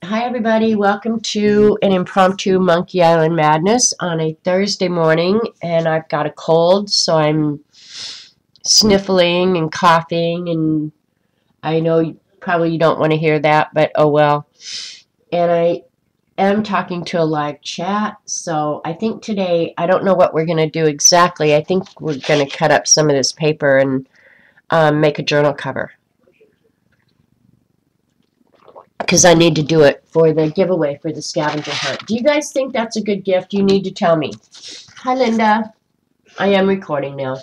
Hi everybody, welcome to an impromptu Monkey Island Madness on a Thursday morning, and I've got a cold, so I'm sniffling and coughing, and I know probably you don't want to hear that, but oh well. And I am talking to a live chat, so I think today, I don't know what we're going to do exactly. I think we're going to cut up some of this paper and make a journal cover, because I need to do it for the giveaway for the scavenger hunt. Do you guys think that's a good gift? You need to tell me. Hi, Linda. I am recording now.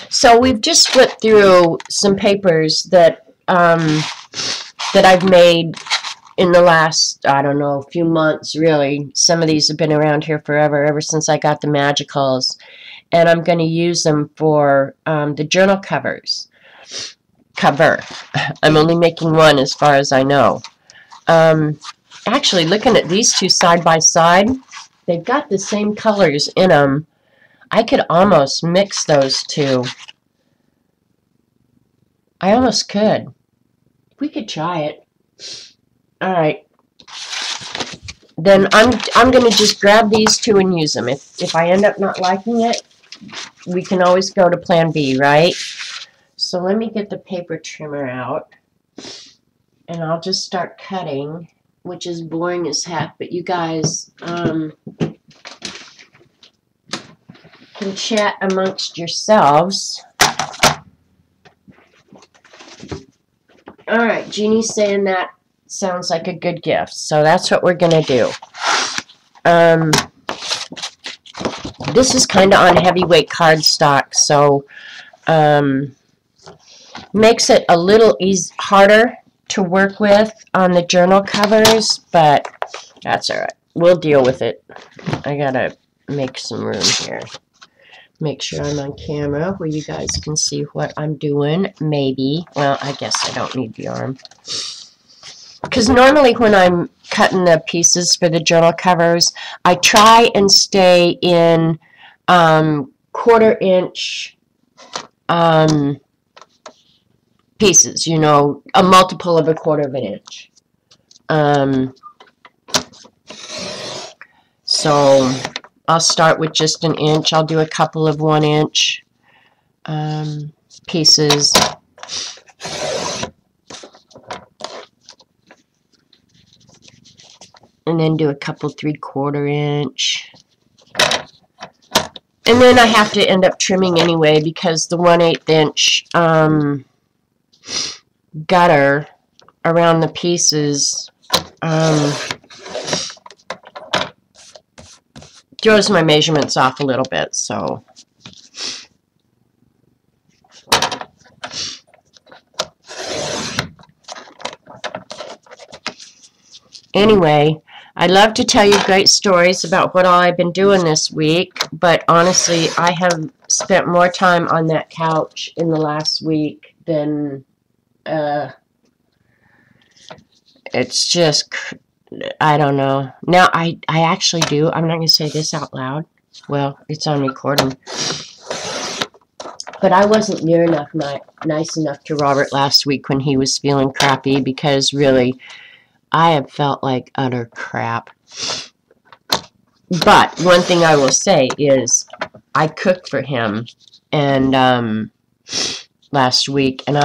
So we've just flipped through some papers that that I've made in the last, I don't know, few months, really. Some of these have been around here forever, ever since I got the Magicals. And I'm going to use them for the journal covers. I'm only making one as far as I know. Actually, looking at these two side by side, they've got the same colors in them. I could almost mix those two. I almost could. We could try it. All right. Then I'm going to just grab these two and use them. If I end up not liking it, we can always go to plan B, right? So let me get the paper trimmer out, and I'll just start cutting, which is boring as heck, but you guys can chat amongst yourselves. Alright, Jeannie's saying that sounds like a good gift, so that's what we're going to do. This is kind of on heavyweight cardstock, so makes it a little harder to work with on the journal covers, but that's alright. We'll deal with it. I gotta make some room here. Make sure I'm on camera where you guys can see what I'm doing. Maybe. Well, I guess I don't need the arm. Because normally when I'm cutting the pieces for the journal covers, I try and stay in 1/4 inch pieces, you know, a multiple of 1/4 inch. So I'll start with just 1 inch. I'll do a couple of 1 inch pieces. And then do a couple 3/4 inch. And then I have to end up trimming anyway, because the 1/8 inch gutter around the pieces throws my measurements off a little bit, so anyway, I love to tell you great stories about what all I've been doing this week, but honestly, I have spent more time on that couch in the last week than it's just, I don't know. Now, I actually do. I'm not going to say this out loud. Well, it's on recording. But I wasn't near enough nice enough to Robert last week when he was feeling crappy, because really, I have felt like utter crap. But one thing I will say is I cooked for him and last week, and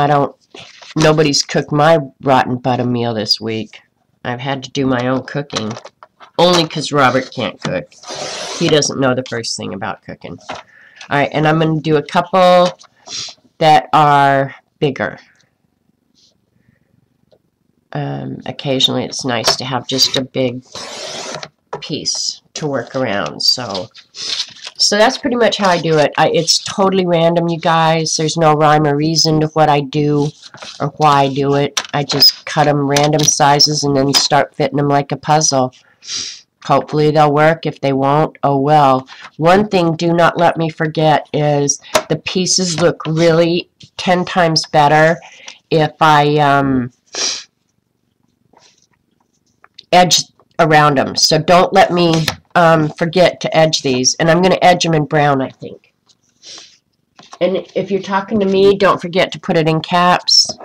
nobody's cooked my rotten butter meal this week. I've had to do my own cooking, only because Robert can't cook. He doesn't know the first thing about cooking. Alright, and I'm going to do a couple that are bigger. Occasionally it's nice to have just a big piece to work around. So that's pretty much how I do it. It's totally random, you guys. There's no rhyme or reason to what I do or why I do it. I just cut them random sizes and then start fitting them like a puzzle. Hopefully they'll work. If they won't, oh well. One thing do not let me forget is the pieces look really 10 times better if I edge around them. So don't let me forget to edge these. And I'm going to edge them in brown, I think. And if you're talking to me, don't forget to put it in caps.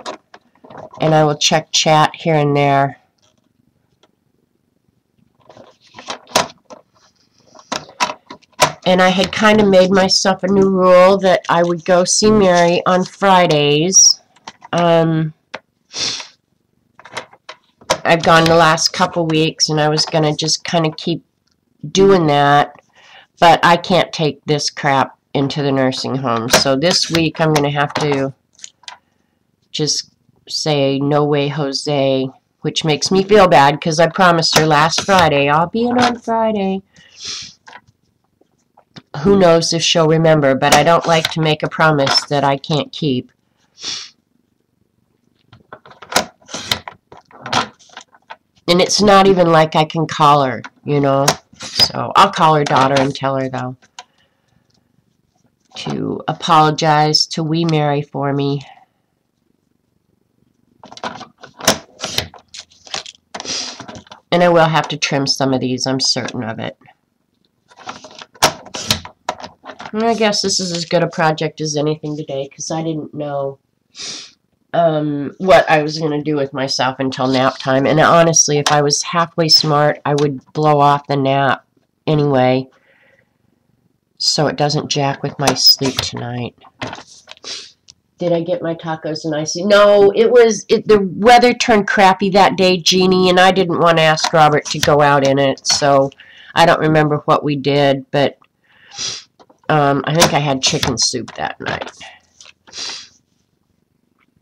and I will check chat here and there. And I had kind of made myself a new rule that I would go see Mary on Fridays. I've gone the last couple weeks, and I was going to just kind of keep doing that. But I can't take this crap into the nursing home. So this week I'm going to have to just say, no way, Jose, which makes me feel bad because I promised her last Friday, I'll be in on Friday. Who knows if she'll remember, but I don't like to make a promise that I can't keep. And it's not even like I can call her, you know. So I'll call her daughter and tell her, though, to apologize to wee Mary for me. And I will have to trim some of these, I'm certain of it. And I guess this is as good a project as anything today, because I didn't know what I was going to do with myself until nap time. And honestly, if I was halfway smart, I would blow off the nap anyway, so it doesn't jack with my sleep tonight. Did I get my tacos and icy? No, the weather turned crappy that day, Jeannie, and I didn't want to ask Robert to go out in it, so I don't remember what we did, but I think I had chicken soup that night.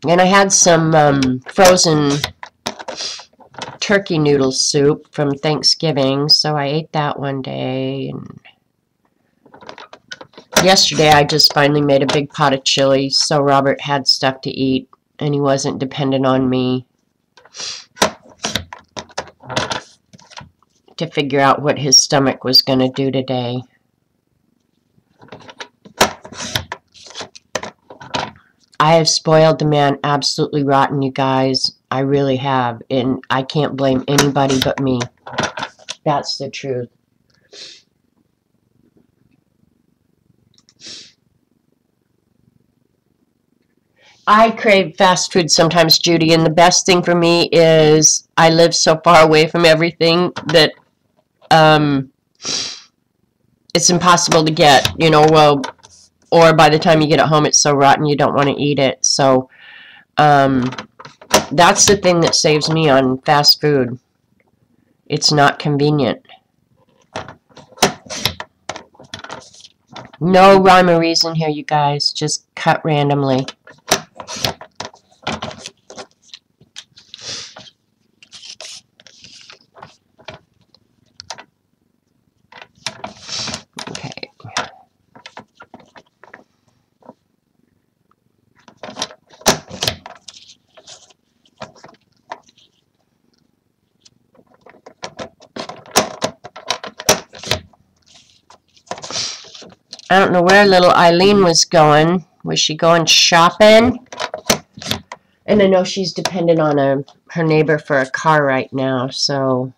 And I had some frozen turkey noodle soup from Thanksgiving, so I ate that one day. And yesterday I just finally made a big pot of chili, so Robert had stuff to eat, and he wasn't dependent on me to figure out what his stomach was going to do today. I have spoiled the man absolutely rotten, you guys. I really have. And I can't blame anybody but me. That's the truth. I crave fast food sometimes, Judy, and the best thing for me is I live so far away from everything that it's impossible to get, you know, well, or by the time you get it home, it's so rotten you don't want to eat it. So that's the thing that saves me on fast food. It's not convenient. No rhyme or reason here, you guys. Just cut randomly. I don't know where little Eileen was going. Was she going shopping? And I know she's dependent on her neighbor for a car right now, so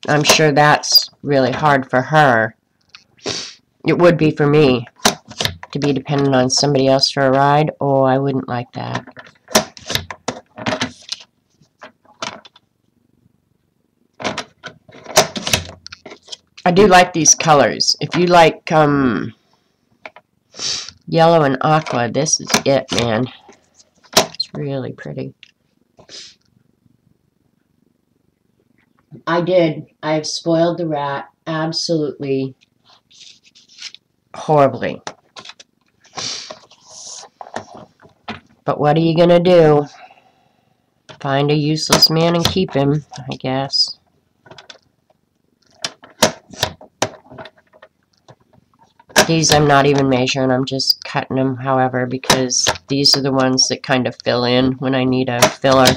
I'm sure that's really hard for her. It would be for me to be dependent on somebody else for a ride. Oh, I wouldn't like that. I do like these colors. If you like yellow and aqua, this is it, man. It's really pretty. I've spoiled the rat absolutely horribly. But what are you gonna do? Find a useless man and keep him, I guess. These I'm not even measuring, I'm just cutting them however, because these are the ones that kind of fill in when I need a filler.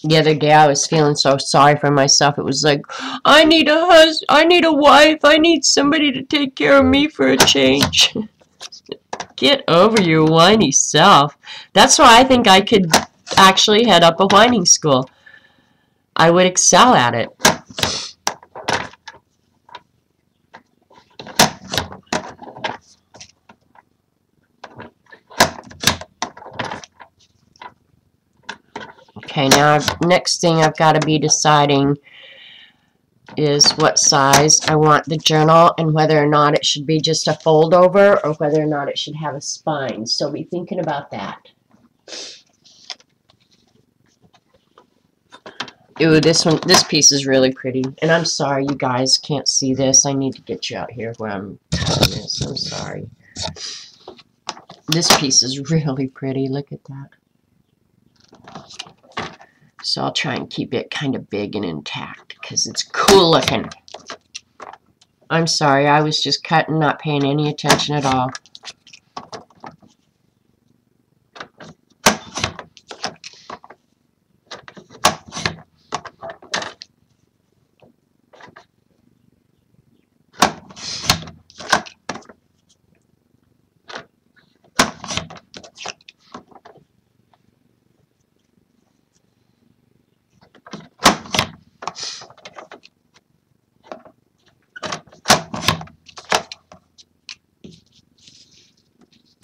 The other day I was feeling so sorry for myself. It was like, I need a husband, I need a wife, I need somebody to take care of me for a change. Get over your whiny self. That's why I think I could actually head up a whining school. I would excel at it. Okay, now next thing I've got to be deciding is what size I want the journal and whether or not it should be just a fold over or whether or not it should have a spine. So be thinking about that. Ooh, this piece is really pretty. And I'm sorry you guys can't see this. I need to get you out here where I'm doing this. I'm sorry. This piece is really pretty. Look at that. So I'll try and keep it kind of big and intact because it's cool looking. I'm sorry, I was just cutting, not paying any attention at all.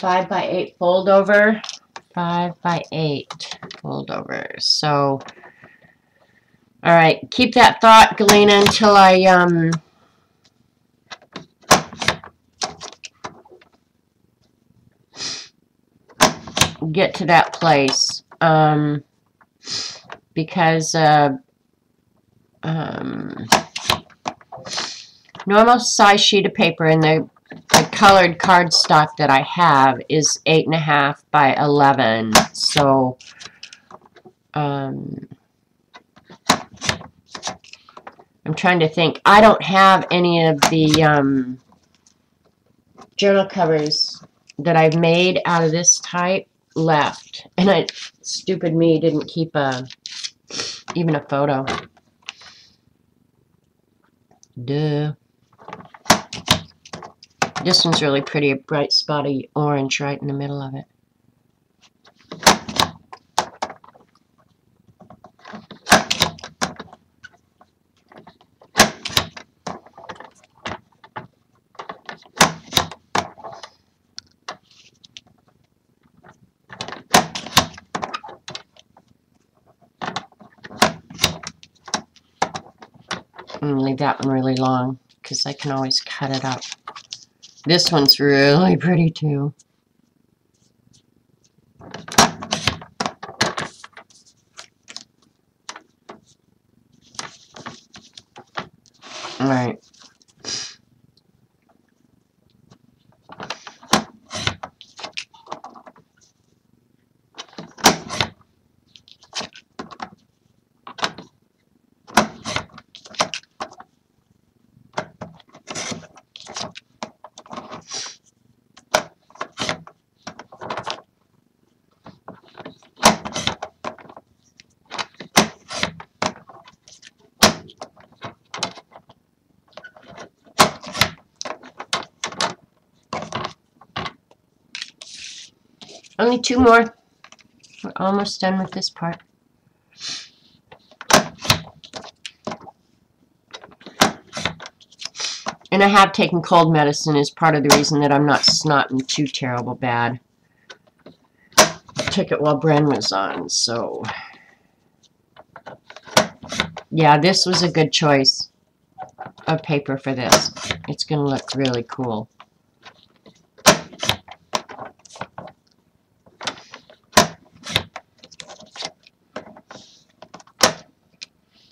Five by 8 fold over. 5 by 8 fold over. So, all right, keep that thought, Galena, until I get to that place. Because normal size sheet of paper in the colored cardstock that I have is 8.5 by 11. So I'm trying to think. I don't have any of the journal covers that I've made out of this type left, and stupid me, didn't keep even a photo. Duh. This one's really pretty, a bright spotty orange right in the middle of it. I'm going to leave that one really long because I can always cut it up. This one's really pretty too. All right. Only 2 more. We're almost done with this part. And I have taken cold medicine as part of the reason that I'm not snotting too terrible bad. I took it while Bren was on, so... Yeah, this was a good choice of paper for this. It's going to look really cool.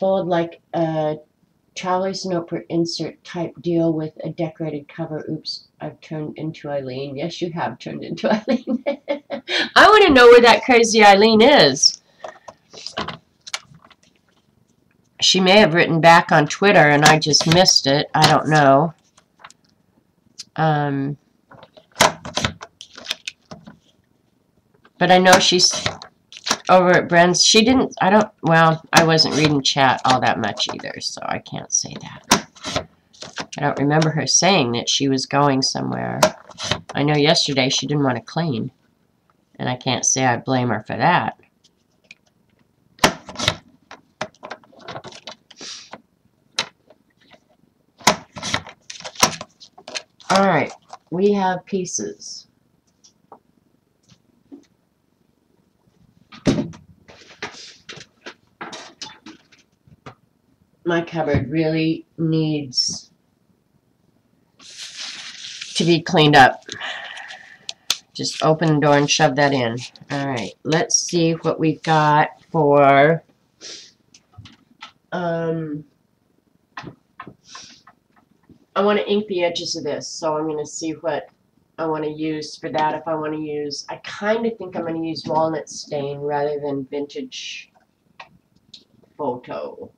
Fold like a Charlie's Notebook insert type deal with a decorated cover. Oops, I've turned into Eileen. Yes, you have turned into Eileen. I want to know where that crazy Eileen is. She may have written back on Twitter and I just missed it. I don't know. But I know she's over at Bren's. She didn't, well, I wasn't reading chat all that much either, so I can't say that. I don't remember her saying that she was going somewhere. I know yesterday she didn't want to clean, and I can't say I blame her for that. Alright, we have pieces. my cupboard really needs to be cleaned up. Just open the door and shove that in. Alright, let's see what we've got for I want to ink the edges of this, so I'm going to see what I want to use for that. If I want to use, I kind of think I'm going to use walnut stain rather than vintage photo.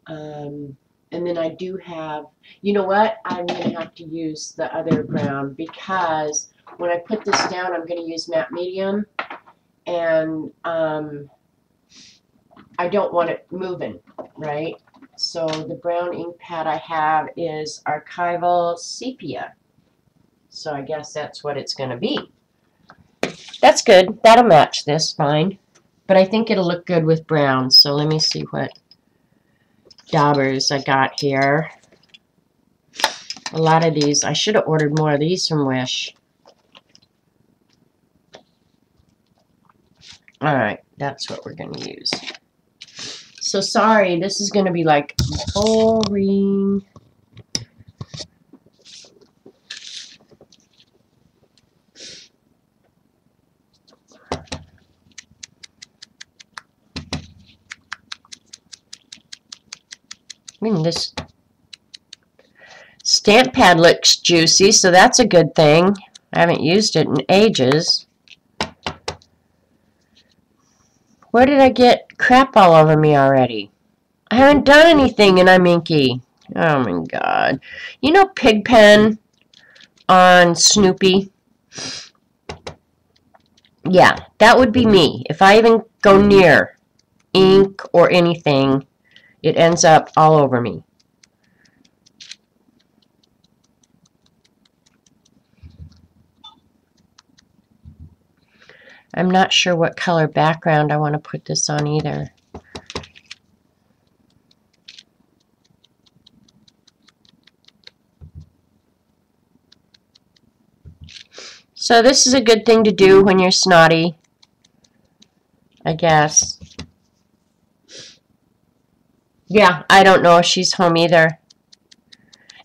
And then I do have, you know what, I'm going to have to use the other brown because when I put this down, I'm going to use matte medium, and I don't want it moving, right? So the brown ink pad I have is Archival Sepia. So I guess that's what it's going to be. That's good. That'll match this fine. But I think it'll look good with brown. So let me see what daubers I got here. A lot of these. I should have ordered more of these from Wish. Alright, that's what we're going to use. So sorry, this is going to be like boring. This stamp pad looks juicy, so that's a good thing. I haven't used it in ages. Where did I get crap all over me already? I haven't done anything and I'm inky. Oh my god. You know Pigpen on Snoopy? Yeah, that would be me. If I even go near ink or anything, it ends up all over me. I'm not sure what color background I want to put this on either. So this is a good thing to do when you're snotty, I guess. Yeah, I don't know if she's home either.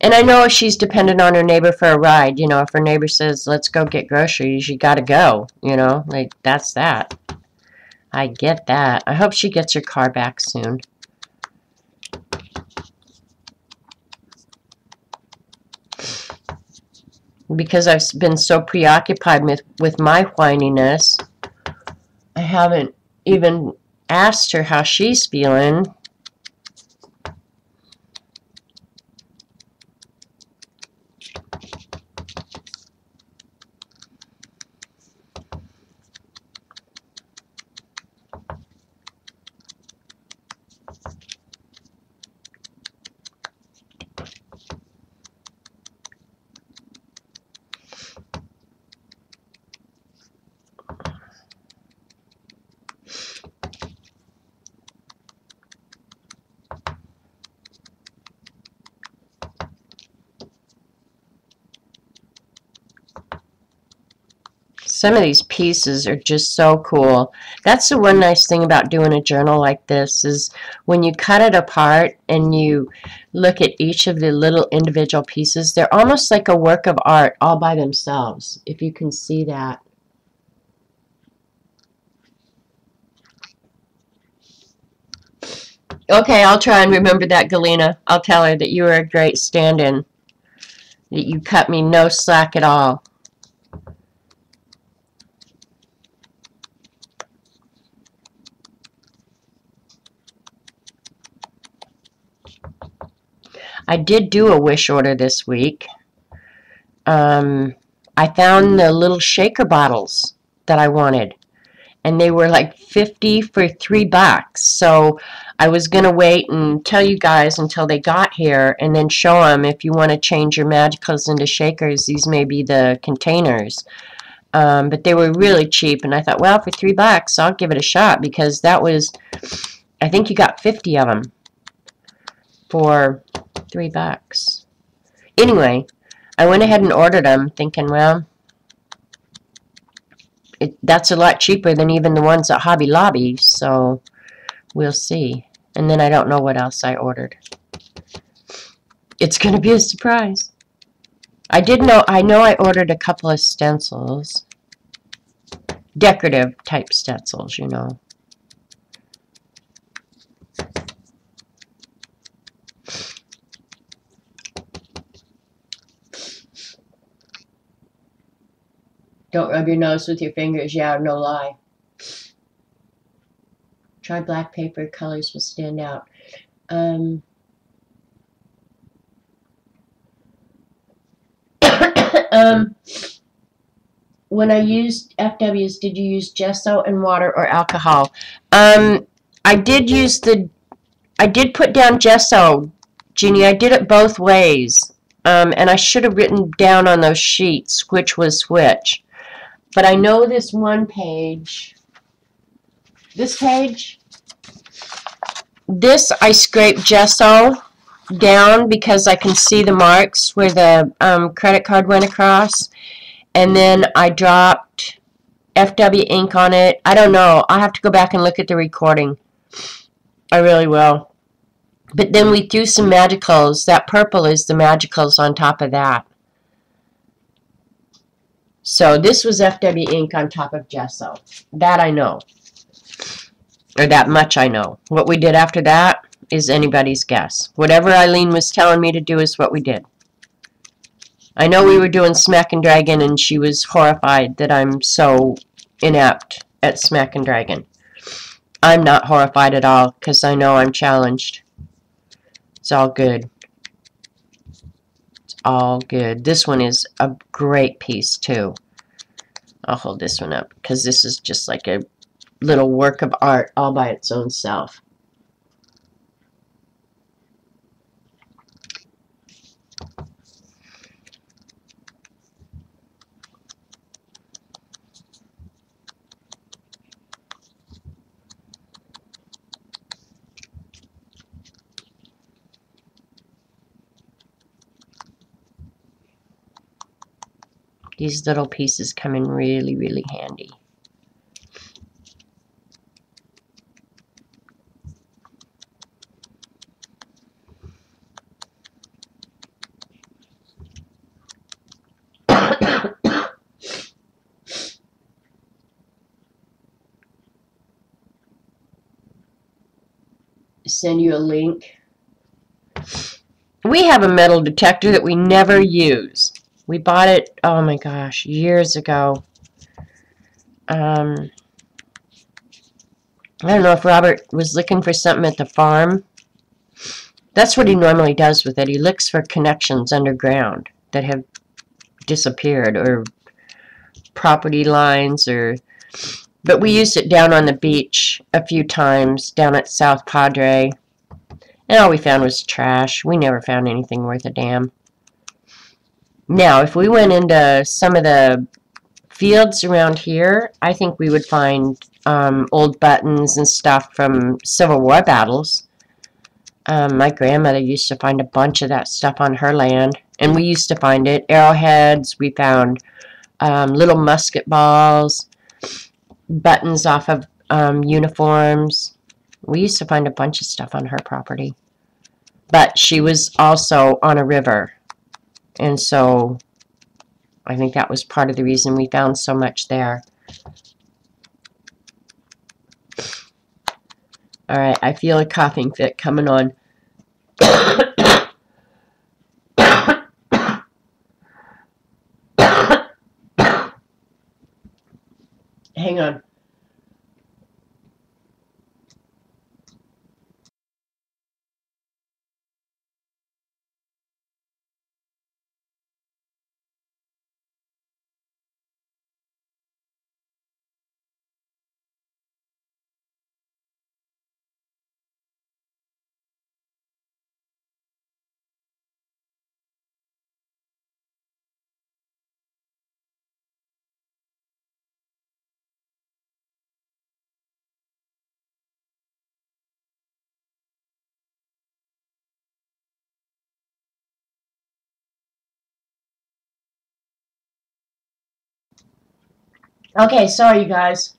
And I know she's dependent on her neighbor for a ride. You know, if her neighbor says, let's go get groceries, you gotta go. You know, like, that's that. I get that. I hope she gets her car back soon. Because I've been so preoccupied with my whininess, I haven't even asked her how she's feeling. Some of these pieces are just so cool. That's the one nice thing about doing a journal like this is when you cut it apart and you look at each of the little individual pieces, they're almost like a work of art all by themselves, if you can see that. Okay, I'll try and remember that, Galena. I'll tell her that you were a great stand-in, that you cut me no slack at all. I did do a Wish order this week. I found the little shaker bottles that I wanted, and they were like 50 for $3. So I was going to wait and tell you guys until they got here and then show them if you want to change your Magicals into shakers, these may be the containers. But they were really cheap, and I thought, well, for $3, I'll give it a shot, because that was, I think you got 50 of them for $3. Anyway, I went ahead and ordered them thinking, well, that's a lot cheaper than even the ones at Hobby Lobby, so we'll see. And then I don't know what else I ordered. It's going to be a surprise. I know I ordered a couple of stencils. Decorative type stencils, you know. Don't rub your nose with your fingers. Yeah, no lie. Try black paper. Colors will stand out. When I used FWs, did you use gesso and water or alcohol? I did put down gesso, Jeannie. I did it both ways. And I should have written down on those sheets which was which. But I know this one page, this I scraped gesso down because I can see the marks where the credit card went across. And then I dropped FW ink on it. I don't know. I'll have to go back and look at the recording. I really will. But then we threw some magicals. That purple is the magicals on top of that. So this was FW ink on top of gesso. That I know. Or that much I know. What we did after that is anybody's guess. Whatever Eileen was telling me to do is what we did. I know we were doing Smack and Dragon, and she was horrified that I'm so inept at Smack and Dragon. I'm not horrified at all, because I know I'm challenged. It's all good. It's all good. This one is a great piece, too. I'll hold this one up, because this is just like a little work of art all by its own self. These little pieces come in really, really handy. Send you a link. We have a metal detector that we never use. We bought it, oh my gosh, years ago. I don't know if Robert was looking for something at the farm. That's what he normally does with it. He looks for connections underground that have disappeared, or property lines, or... But we used it down on the beach a few times, down at South Padre. And all we found was trash. We never found anything worth a damn. Now, if we went into some of the fields around here, I think we would find old buttons and stuff from Civil War battles. My grandmother used to find a bunch of that stuff on her land, and we used to find it. Arrowheads, we found little musket balls, buttons off of uniforms. We used to find a bunch of stuff on her property. But she was also on a river, and so I think that was part of the reason we found so much there. Alright, I feel a coughing fit coming on. Hang on. Okay, sorry you guys.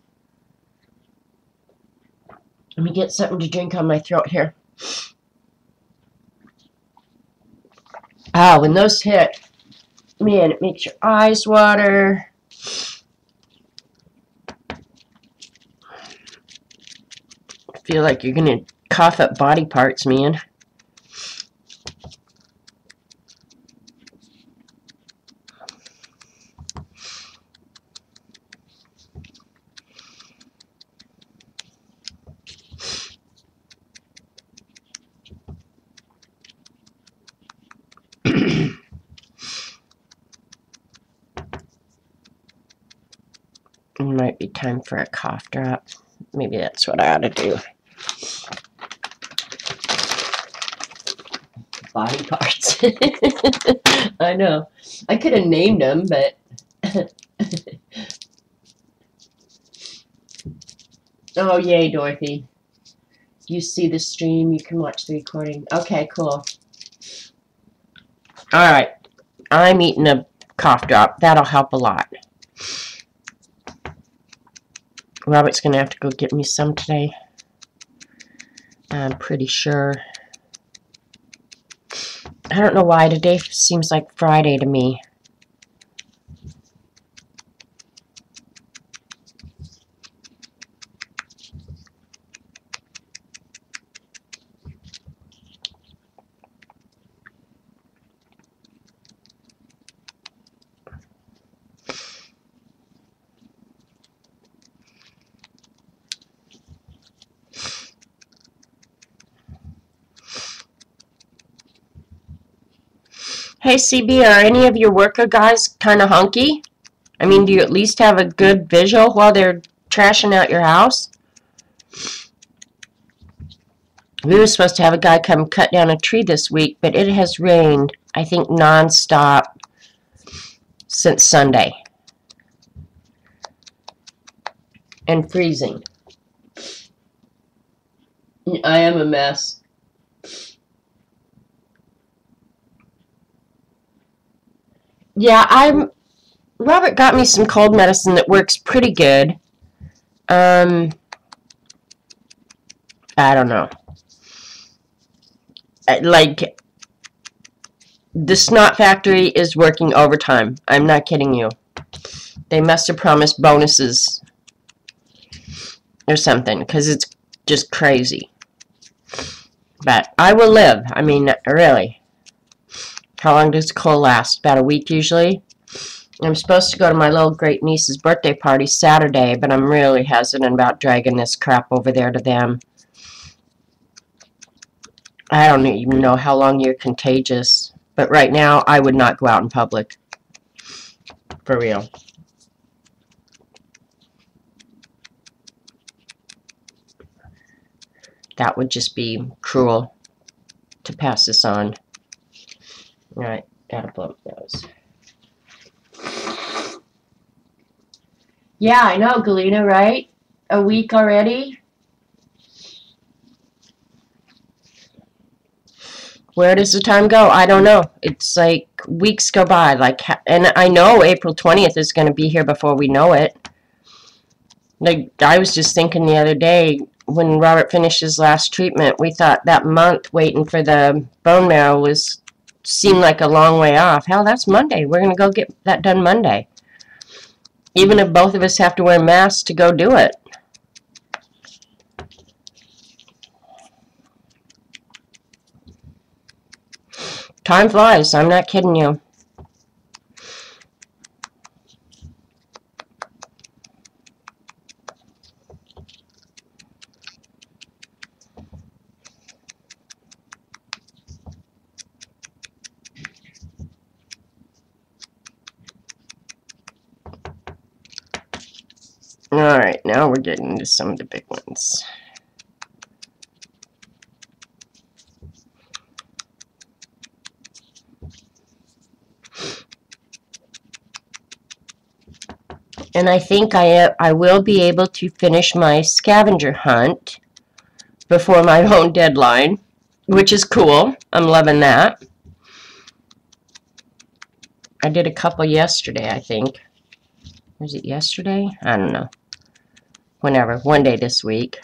Let me get something to drink on my throat here. When those hit, man, it makes your eyes water. I feel like you're gonna cough up body parts, man. It might be time for a cough drop. Maybe that's what I ought to do. Body parts. I know. I could have named them, but... Oh, yay, Dorothy. You see the stream, you can watch the recording. Okay, cool. Alright. I'm eating a cough drop. That'll help a lot. Robert's going to have to go get me some today. I'm pretty sure. I don't know why today seems like Friday to me. Hey, CB, are any of your worker guys kind of hunky? I mean, do you at least have a good visual while they're trashing out your house? We were supposed to have a guy come cut down a tree this week, but it has rained, I think, nonstop since Sunday. And freezing. I am a mess. Yeah, Robert got me some cold medicine that works pretty good. I don't know. Like, the Snot Factory is working overtime. I'm not kidding you. They must have promised bonuses or something, because it's just crazy. But I will live. I mean, really. How long does cold last? About a week usually. I'm supposed to go to my little great niece's birthday party Saturday, but I'm really hesitant about dragging this crap over there to them. I don't even know how long you're contagious, but right now I would not go out in public. For real. That would just be cruel to pass this on. Alright, gotta blow up those. Yeah, I know, Galena, right? A week already? Where does the time go? I don't know. It's like weeks go by. And I know April 20th is going to be here before we know it. Like, I was just thinking the other day, when Robert finished his last treatment, we thought that month waiting for the bone marrow seemed like a long way off. Hell, that's Monday. We're going to go get that done Monday. Even if both of us have to wear masks to go do it. Time flies. I'm not kidding you. Alright, now we're getting into some of the big ones. And I think I will be able to finish my scavenger hunt before my own deadline, which is cool. I'm loving that. I did a couple yesterday, I think. Was it yesterday? I don't know. Whenever. One day this week.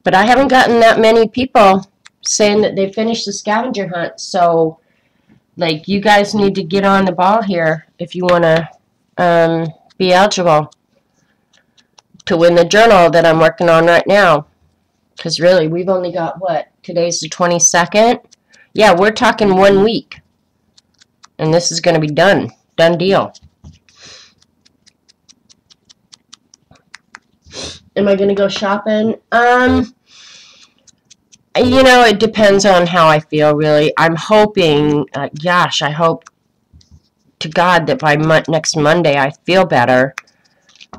But I haven't gotten that many people saying that they finished the scavenger hunt. So, like, you guys need to get on the ball here if you want to be eligible to win the journal that I'm working on right now. Because really, we've only got, what, today's the 22nd? Yeah, we're talking 1 week. And this is going to be done. Done deal. Am I going to go shopping? You know, it depends on how I feel, really. I'm hoping, gosh, I hope to God that by next Monday I feel better.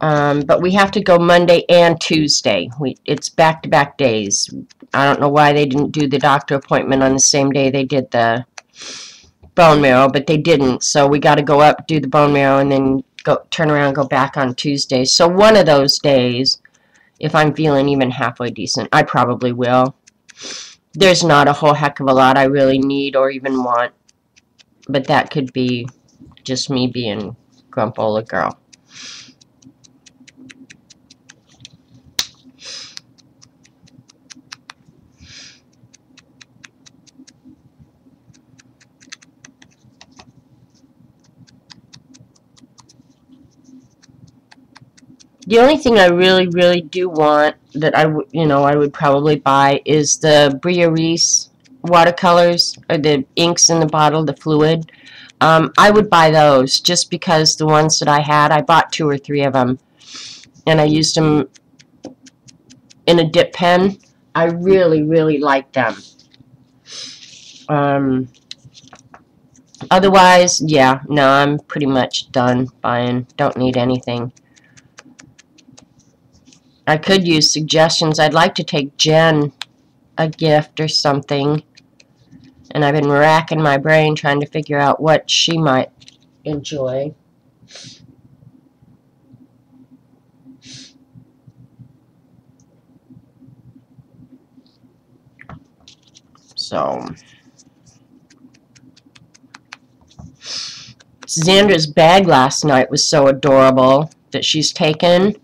But we have to go Monday and Tuesday. It's back-to-back days. I don't know why they didn't do the doctor appointment on the same day they did the bone marrow, but they didn't. So we got to go up, do the bone marrow, and then turn around and go back on Tuesday. So one of those days, if I'm feeling even halfway decent, I probably will. There's not a whole heck of a lot I really need or even want, but that could be just me being grumpola girl. The only thing I really do want that I would probably buy is the Bria Reese watercolors, or the inks in the bottle, the fluid. I would buy those just because the ones that I had, I bought 2 or 3 of them, and I used them in a dip pen. I really like them. Otherwise, yeah, no, I'm pretty much done buying. Don't need anything. I could use suggestions. I'd like to take Jen a gift or something. And I've been racking my brain trying to figure out what she might enjoy. So, Xandra's bag last night was so adorable that she's taken.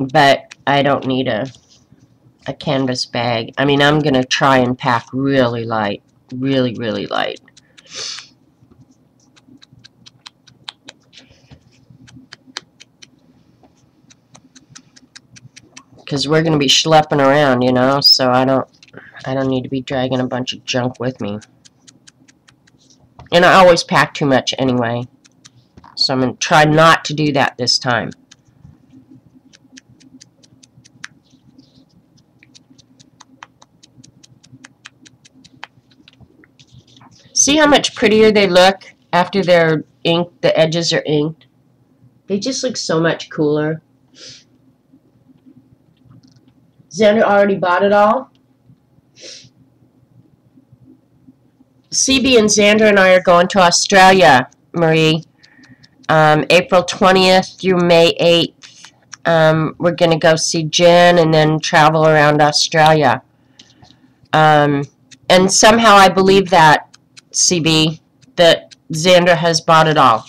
But I don't need a canvas bag. I mean, I'm going to try and pack really light. Really light. Because we're going to be schlepping around, you know, so I don't need to be dragging a bunch of junk with me. And I always pack too much anyway. So I'm going to try not to do that this time. See how much prettier they look after they're inked, the edges are inked? They just look so much cooler. Xandra already bought it all? CB and Xandra and I are going to Australia, Marie. April 20th through May 8th. We're going to go see Jen and then travel around Australia. And somehow I believe that, CB, that Xandra has bought it all.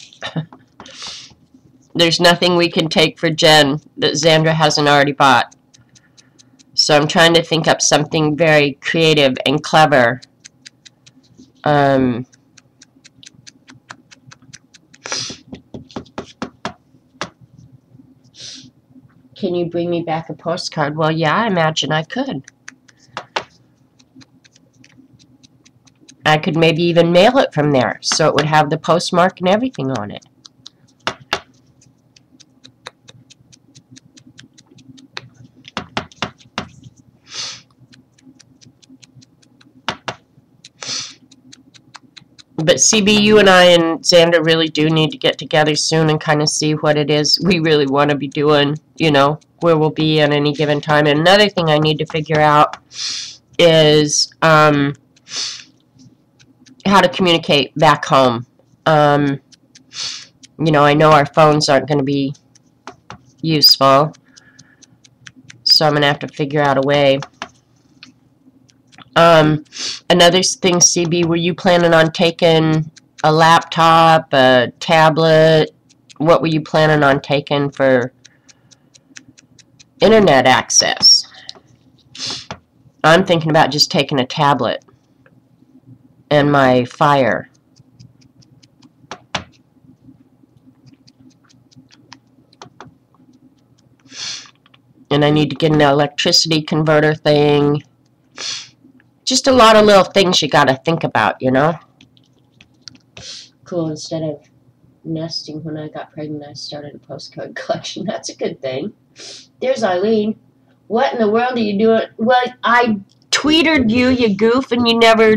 There's nothing we can take for Jen that Xandra hasn't already bought. So I'm trying to think up something very creative and clever. Can you bring me back a postcard? Well, yeah, I imagine I could. I could maybe even mail it from there, so it would have the postmark and everything on it. But CB, you and I and Xandra really do need to get together soon and kind of see what it is we really want to be doing, you know, where we'll be at any given time. And another thing I need to figure out is how to communicate back home. You know, I know our phones aren't going to be useful, so I'm going to have to figure out a way. Another thing, CB, were you planning on taking a laptop, a tablet? What were you planning on taking for internet access? I'm thinking about just taking a tablet and my Fire. And I need to get an electricity converter thing. Just a lot of little things you got to think about, you know? Cool. Instead of nesting when I got pregnant, I started a postcard collection. That's a good thing. There's Eileen. What in the world are you doing? Well, I tweeted you, you goof, and you never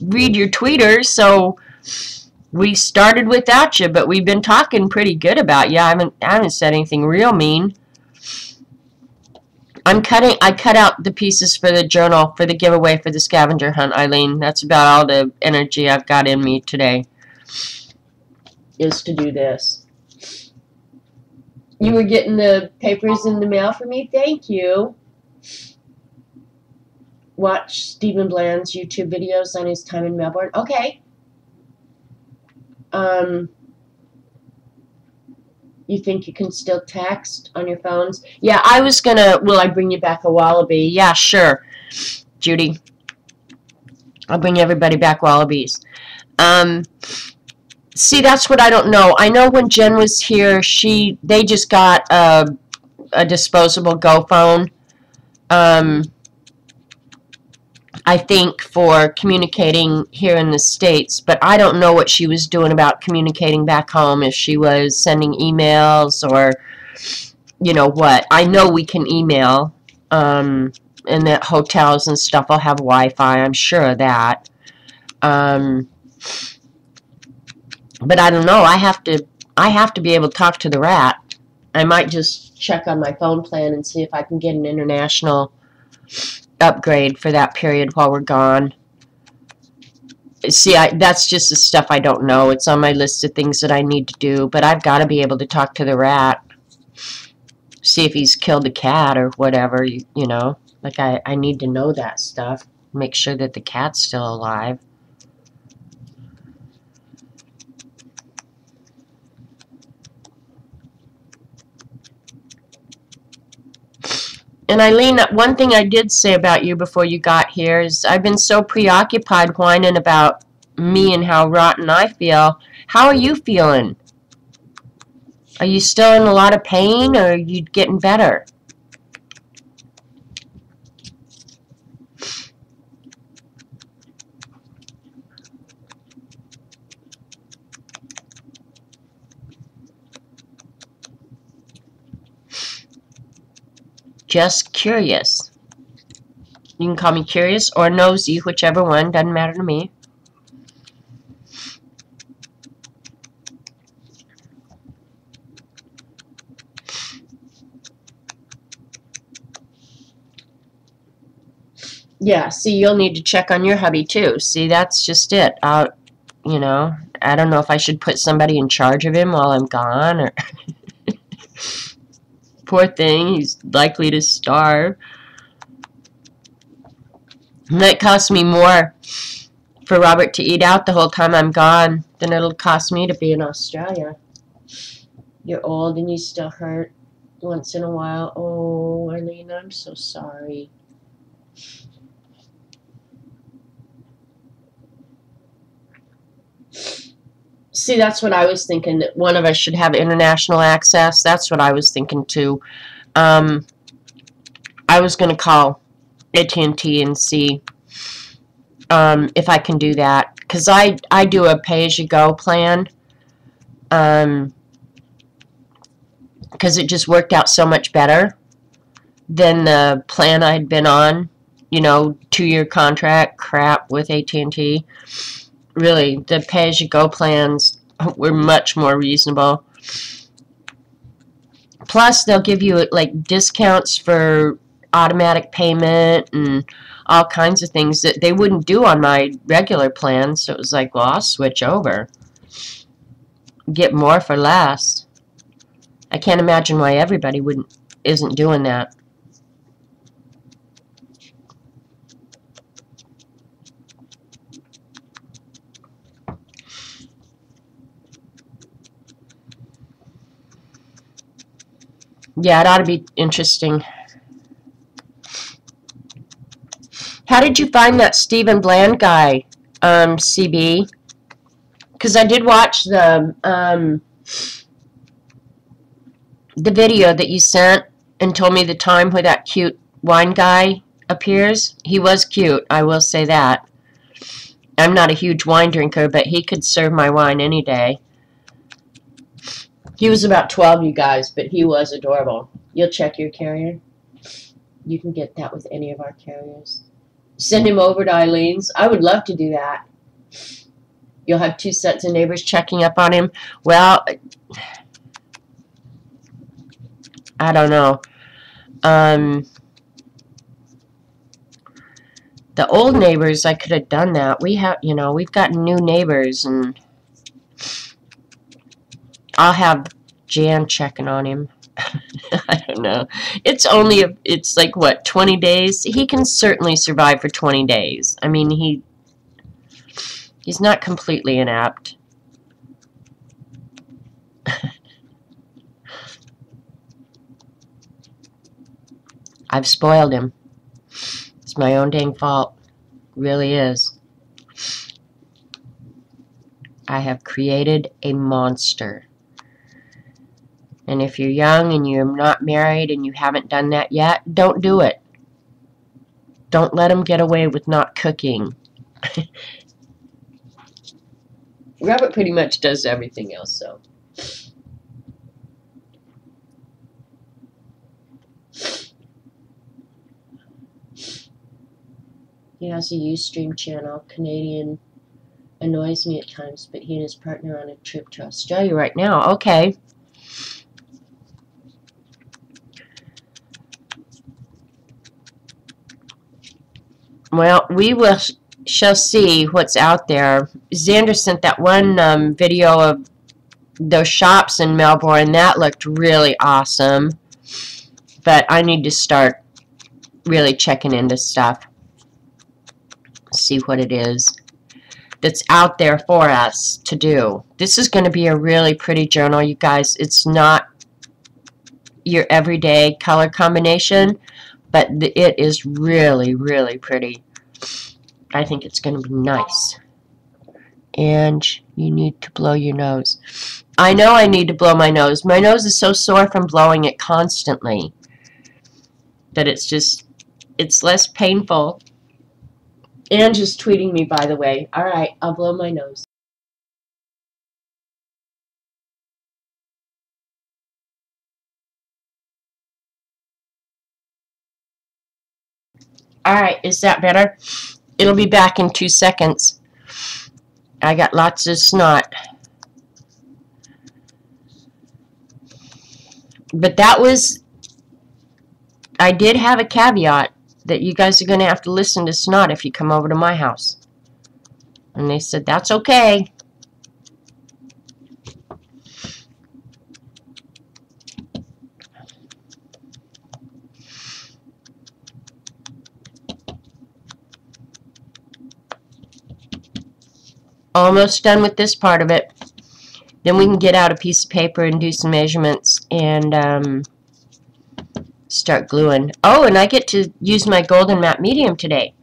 read your tweeters, so we started without you, but we've been talking pretty good about you. I haven't said anything real mean. I cut out the pieces for the journal, for the giveaway for the scavenger hunt, Eileen. That's about all the energy I've got in me today, is to do this. You were getting the papers in the mail for me? Thank you. Watch Stephen Bland's YouTube videos on his time in Melbourne. Okay. You think you can still text on your phones? Yeah, I was gonna, will I bring you back a wallaby? Yeah, sure, Judy. I'll bring everybody back wallabies. See, that's what I don't know. I know when Jen was here, they just got a disposable Go phone. I think for communicating here in the States, but I don't know what she was doing about communicating back home, if she was sending emails or, you know what. I know we can email, and that hotels and stuff will have Wi-Fi, I'm sure of that. But I don't know, I have to be able to talk to the rat. I might just check on my phone plan and see if I can get an international upgrade for that period while we're gone. See, that's just the stuff I don't know. It's on my list of things that I need to do, but I've got to be able to talk to the rat, see if he's killed a cat or whatever, you know. Like, I need to know that stuff, make sure that the cat's still alive. And Eileen, one thing I did say about you before you got here is I've been so preoccupied whining about me and how rotten I feel. How are you feeling? Are you still in a lot of pain, or are you getting better? Just curious. You can call me curious or nosy, whichever one, doesn't matter to me. Yeah, see, you'll need to check on your hubby too. See, that's just it. You know, I don't know if I should put somebody in charge of him while I'm gone, or poor thing, he's likely to starve. It might cost me more for Robert to eat out the whole time I'm gone than it'll cost me to be in Australia. You're old and you still hurt once in a while. Oh, Eileen, I'm so sorry. See, that's what I was thinking, that one of us should have international access. That's what I was thinking too. I was going to call AT&T and see if I can do that, because I do a pay-as-you-go plan, because it just worked out so much better than the plan I'd been on, you know, 2-year contract crap with AT&T. Really, the pay-as-you-go plans were much more reasonable. Plus, they'll give you, like, discounts for automatic payment and all kinds of things that they wouldn't do on my regular plan. So it was like, well, I'll switch over. Get more for less. I can't imagine why everybody isn't doing that. Yeah, it ought to be interesting. How did you find that Stephen Bland guy, CB? Because I did watch the video that you sent and told me the time where that cute wine guy appears. He was cute, I will say that. I'm not a huge wine drinker, but he could serve my wine any day. He was about 12, you guys, but he was adorable. You'll check your carrier. You can get that with any of our carriers. Send him over to Eileen's. I would love to do that. You'll have 2 sets of neighbors checking up on him. Well, I don't know. The old neighbors, I could have done that. We have, you know, we've got new neighbors, and I'll have Jan checking on him. I don't know. It's only, it's like, what, 20 days? He can certainly survive for 20 days. I mean, he's not completely inept. I've spoiled him. It's my own dang fault. Really is. I have created a monster. And if you're young and you're not married and you haven't done that yet, don't do it. Don't let him get away with not cooking. Robert pretty much does everything else, so. He has a Ustream channel. Canadian annoys me at times, but he and his partner are on a trip to Australia right now. Okay. Well, we shall see what's out there. Xander sent that one video of those shops in Melbourne. That looked really awesome. But I need to start really checking into stuff. See what it is that's out there for us to do. This is going to be a really pretty journal, you guys. It's not your everyday color combination, but it is really, really pretty. I think it's going to be nice. And you need to blow your nose. I know I need to blow my nose. My nose is so sore from blowing it constantly that it's just, it's less painful. Angie's tweeting me, by the way. All right, I'll blow my nose. All right, is that better? It'll be back in 2 seconds. I got lots of snot. But that was, I did have a caveat that you guys are going to have to listen to snot if you come over to my house. And they said, that's okay. Almost done with this part of it. Then we can get out a piece of paper and do some measurements and start gluing. Oh, and I get to use my Golden Matte Medium today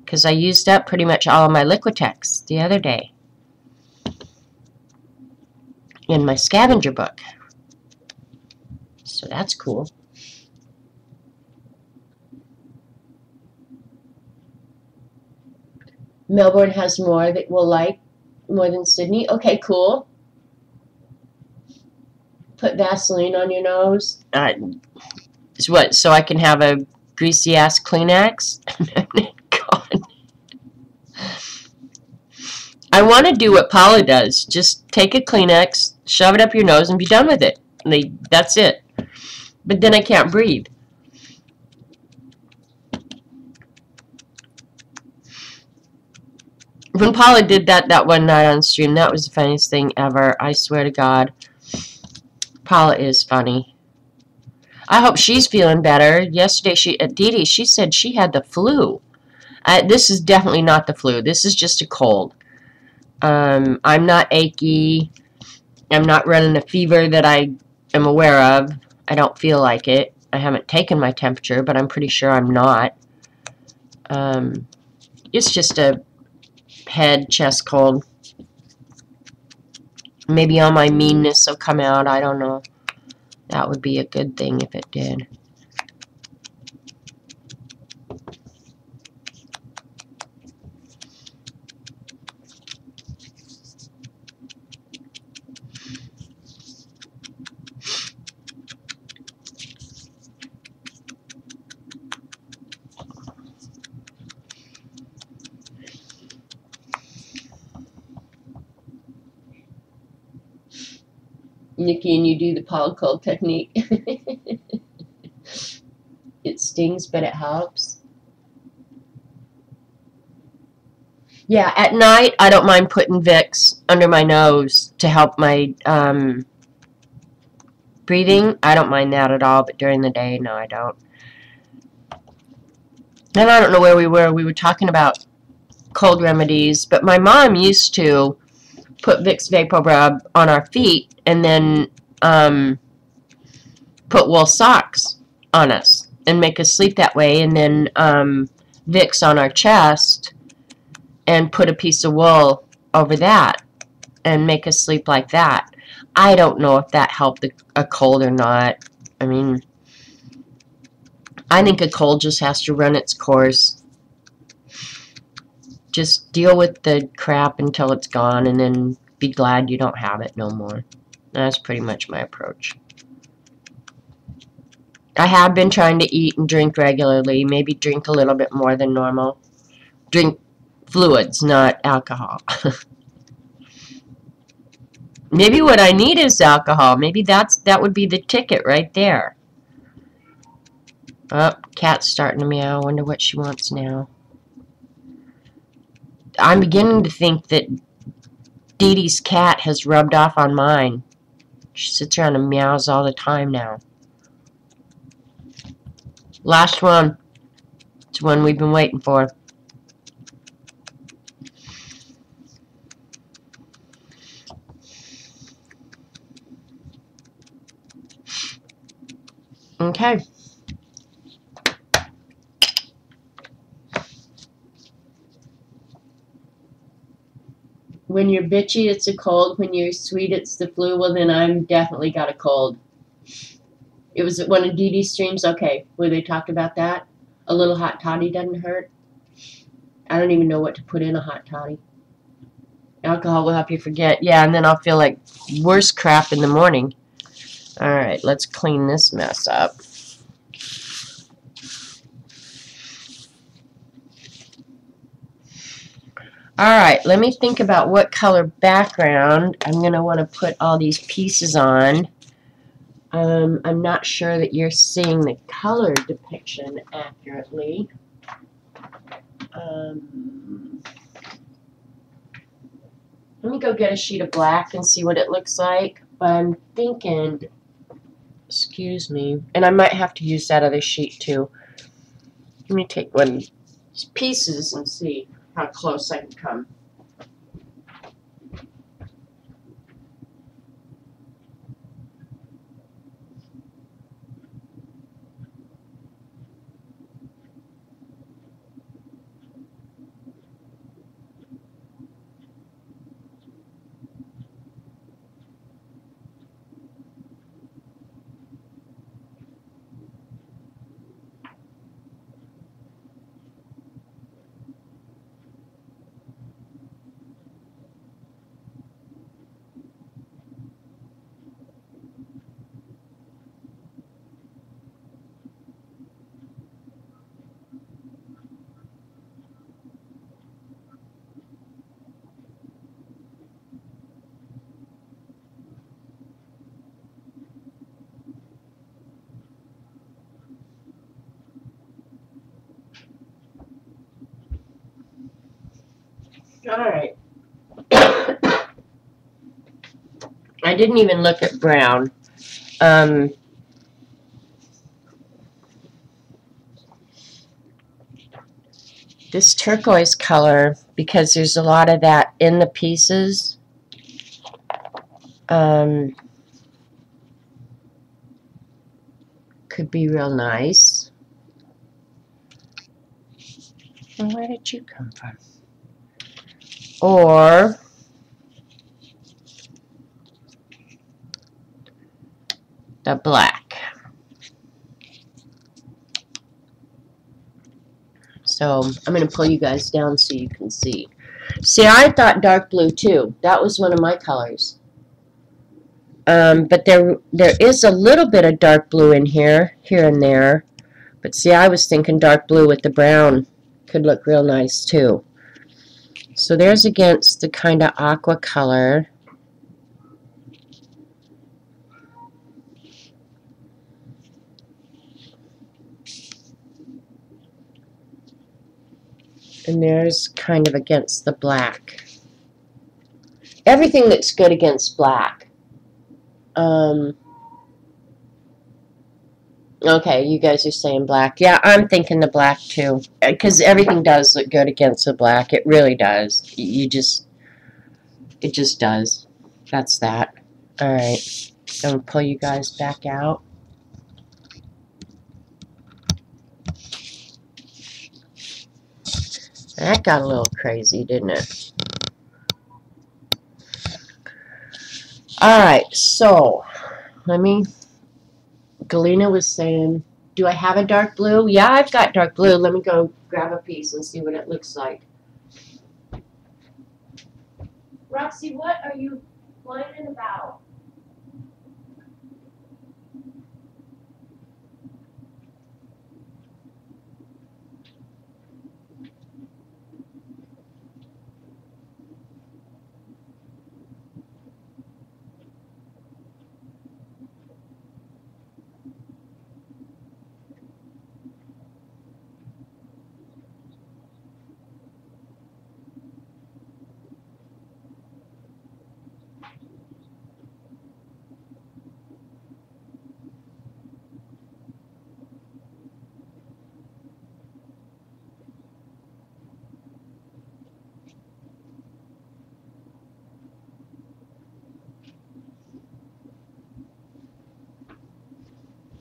because I used up pretty much all of my Liquitex the other day in my scavenger book. So that's cool. Melbourne has more that we'll like more than Sydney. Okay, cool. Put Vaseline on your nose. What, so I can have a greasy ass Kleenex? God. I want to do what Paula does. Just take a Kleenex, shove it up your nose, and be done with it. That's it. But then I can't breathe. When Paula did that one night on stream, that was the funniest thing ever. I swear to God. Paula is funny. I hope she's feeling better. Yesterday, Dee Dee, she said she had the flu. This is definitely not the flu. This is just a cold. I'm not achy. I'm not running a fever that I am aware of. I don't feel like it. I haven't taken my temperature, but I'm pretty sure I'm not. It's just a head, chest cold. Maybe all my meanness will come out. I don't know. That would be a good thing if it did. Nikki, and you do the Paul Cole technique. It stings, but it helps. Yeah, at night, I don't mind putting Vicks under my nose to help my breathing. I don't mind that at all, but during the day, no, I don't. And I don't know where we were. We were talking about cold remedies, but my mom used to put Vicks VapoRub on our feet and then put wool socks on us and make us sleep that way, and then Vicks on our chest and put a piece of wool over that and make us sleep like that. I don't know if that helped a cold or not. I mean, I think a cold just has to run its course. Just deal with the crap until it's gone and then be glad you don't have it no more. That's pretty much my approach. I have been trying to eat and drink regularly, maybe drink a little bit more than normal. Drink fluids, not alcohol. Maybe what I need is alcohol. Maybe that would be the ticket right there. Oh, cat's starting to meow. I wonder what she wants now. I'm beginning to think that Dee Dee's cat has rubbed off on mine. She sits around and meows all the time now. Last one. It's one we've been waiting for. Okay. When you're bitchy, it's a cold. When you're sweet, it's the flu. Well, then I'm definitely got a cold. It was one of Dee Dee's streams, okay, where they talked about that. A little hot toddy doesn't hurt. I don't even know what to put in a hot toddy. Alcohol will help you forget. Yeah, and then I'll feel like worse crap in the morning. Alright, let's clean this mess up. Alright, let me think about what color background I'm going to want to put all these pieces on. I'm not sure that you're seeing the color depiction accurately. Let me go get a sheet of black and see what it looks like. But I'm thinking, excuse me, and I might have to use that other sheet too. Let me take one of these pieces and see how close I can come. Alright. I didn't even look at brown. This turquoise color, because there's a lot of that in the pieces, could be real nice. And where did you come from? Or the black. So I'm going to pull you guys down so you can see. See, I thought dark blue too. That was one of my colors. But there is a little bit of dark blue in here and there. But see, I was thinking dark blue with the brown could look real nice too. So there's against the kind of aqua color. And there's kind of against the black. Everything looks good against black. Okay, you guys are saying black. Yeah, I'm thinking the black too. Because everything does look good against the black. It really does. It just does. That's that. Alright. I'm going to pull you guys back out. That got a little crazy, didn't it? Alright, so Galena was saying, do I have a dark blue? Yeah, I've got dark blue. Let me go grab a piece and see what it looks like. Roxy, what are you whining about?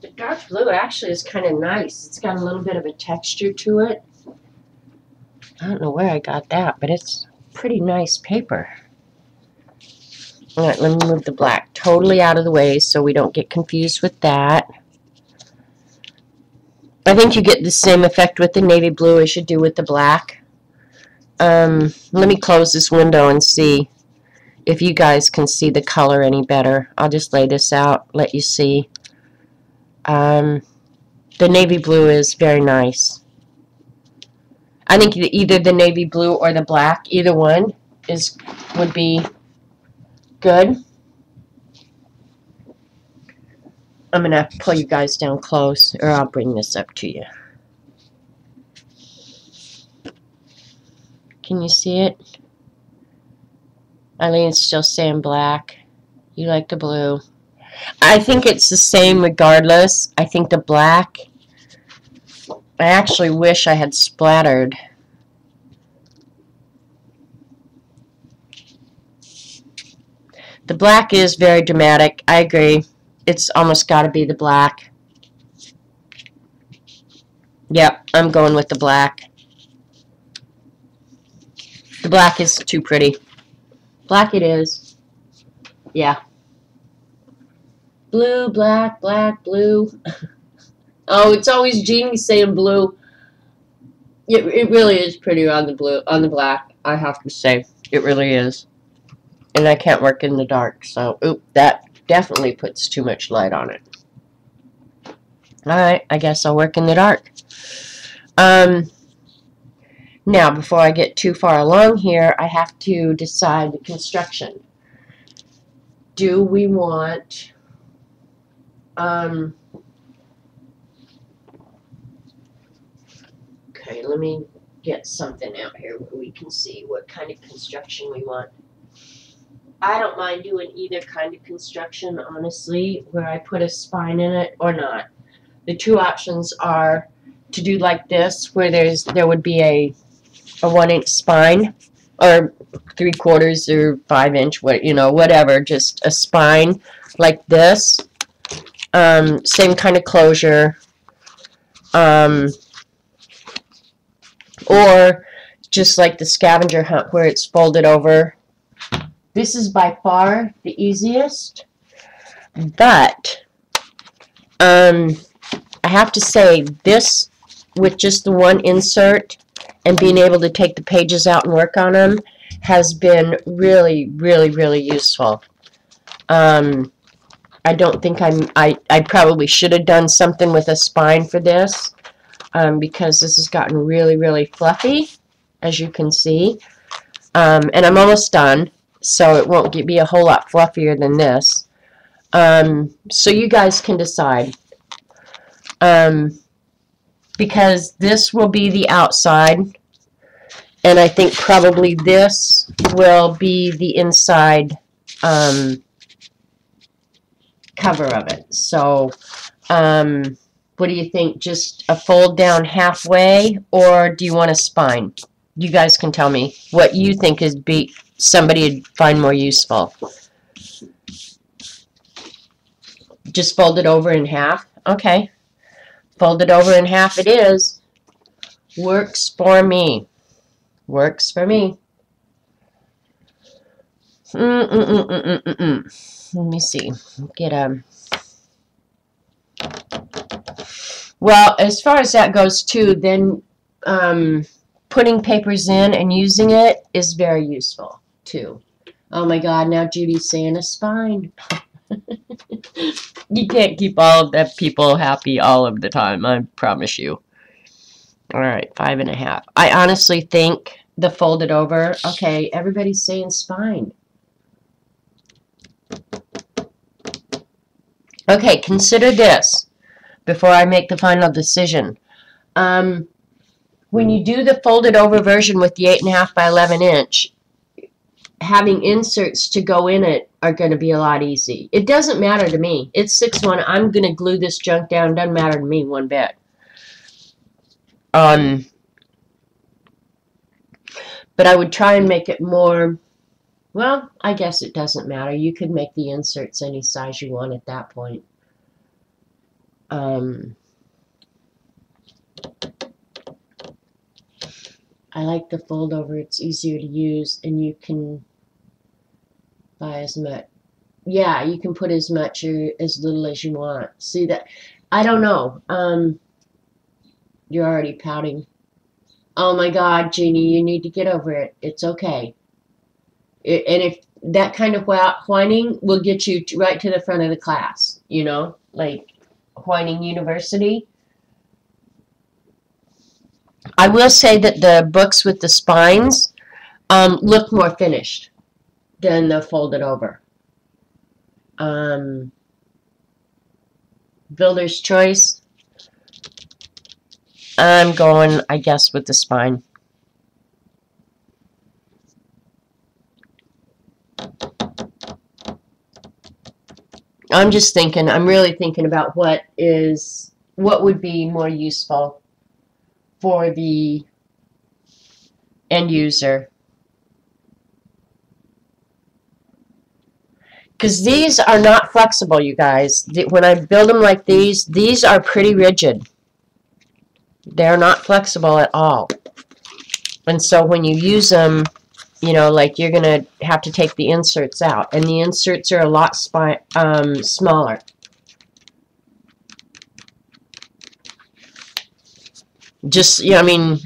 The dark blue actually is kind of nice. It's got a little bit of a texture to it. I don't know where I got that, but it's pretty nice paper. Alright, let me move the black totally out of the way so we don't get confused with that. I think you get the same effect with the navy blue as you do with the black. Let me close this window and see if you guys can see the color any better. I'll just lay this out, let you see. The navy blue is very nice. I think either the navy blue or the black, either one would be good. I'm going to pull you guys down close, or I'll bring this up to you. Can you see it? Eileen's still saying black. You like the blue. I think it's the same regardless. I think the black, I actually wish I had splattered. The black is very dramatic. I agree. It's almost got to be the black. Yep, I'm going with the black. The black is too pretty. Black it is. Yeah. Blue, black, black, blue. Oh, it's always Jeannie saying blue. It really is pretty on the blue, on the black, I have to say. It really is. And I can't work in the dark, so oop, that definitely puts too much light on it. Alright, I guess I'll work in the dark. Now, before I get too far along here, I have to decide the construction. Do we want okay, let me get something out here where we can see what kind of construction we want. I don't mind doing either kind of construction, honestly, where I put a spine in it or not. The two options are to do like this, where there would be a 1-inch spine, or 3/4 or 5-inch, whatever, just a spine like this, Same kind of closure. Or just like the scavenger hunt where it's folded over. This is by far the easiest, but I have to say this, with just the one insert and being able to take the pages out and work on them, has been really, really, really useful. I don't think I probably should have done something with a spine for this, because this has gotten really, really fluffy, as you can see. And I'm almost done, so it won't be a whole lot fluffier than this. So you guys can decide. Because this will be the outside, and I think probably this will be the inside cover of it. So, what do you think? Just a fold down halfway, or do you want a spine? You guys can tell me what you think is somebody would find more useful. Just fold it over in half. Okay. Fold it over in half it is. Works for me. Works for me. Let me see. Get a... Well, as far as that goes too, then putting papers in and using it is very useful too. Oh my God, now Judy's saying a spine. You can't keep all of the people happy all of the time, I promise you. Alright, 5.5. I honestly think the folded over, okay, everybody's saying spine. Okay, consider this before I make the final decision. When you do the folded over version with the 8.5 by 11 inch, having inserts to go in it are going to be a lot easy. It doesn't matter to me. It's 6/1. I'm going to glue this junk down. Doesn't matter to me one bit. But I would try and make it more, well, I guess it doesn't matter. You could make the inserts any size you want at that point. I like the fold over. It's easier to use, and you can buy as much. Yeah, you can put as much or as little as you want. See that? I don't know. You're already pouting. Oh my God, Jeannie, you need to get over it. It's okay. And if that kind of whining will get you right to the front of the class, you know, like Whining University. I will say that the books with the spines look more finished than the folded over. Builder's Choice. I'm going, I guess, with the spine. I'm just thinking, I'm really thinking about what would be more useful for the end user. Because these are not flexible, you guys. When I build them like these are pretty rigid. They're not flexible at all. And so when you use them, you know, like you're going to have to take the inserts out. And the inserts are a lot smaller. Just, yeah, I mean,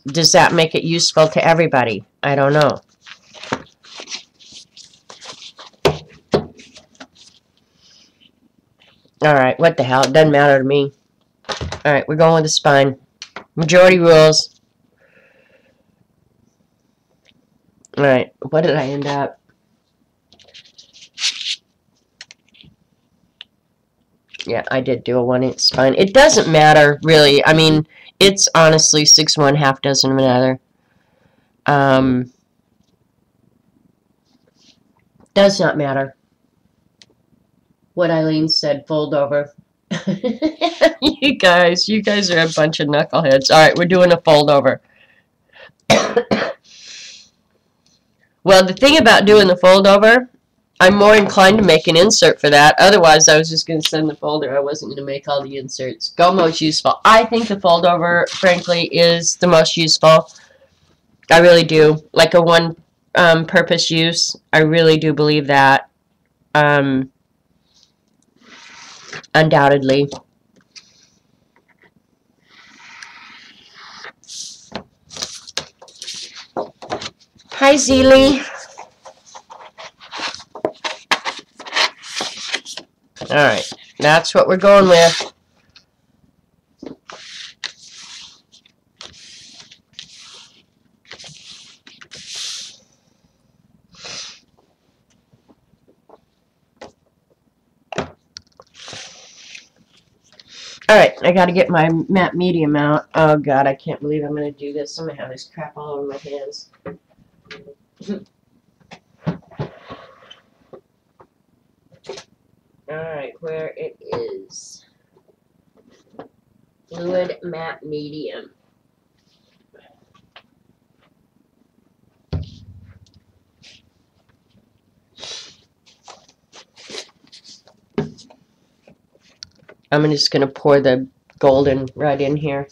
does that make it useful to everybody? I don't know. Alright, what the hell? It doesn't matter to me. Alright, we're going with the spine. Majority rules. Alright, what did I end up? Yeah, I did do a 1-inch spine. It doesn't matter, really. I mean, it's honestly 6/1, half dozen of another. Does not matter. What Eileen said, fold over. You guys are a bunch of knuckleheads. Alright, we're doing a fold over. Well, the thing about doing the fold over I'm more inclined to make an insert for that. Otherwise, I was just going to send the folder. I wasn't going to make all the inserts. Go most useful. I think the fold over, frankly, is the most useful. I really do. Like a one purpose use. I really do believe that. Undoubtedly. Hi, Zeely. Alright, that's what we're going with. Alright, I gotta get my matte medium out. Oh god, I can't believe I'm gonna do this. I'm gonna have this crap all over my hands. Alright, where it is. Fluid matte medium. I'm just going to pour the golden right in here.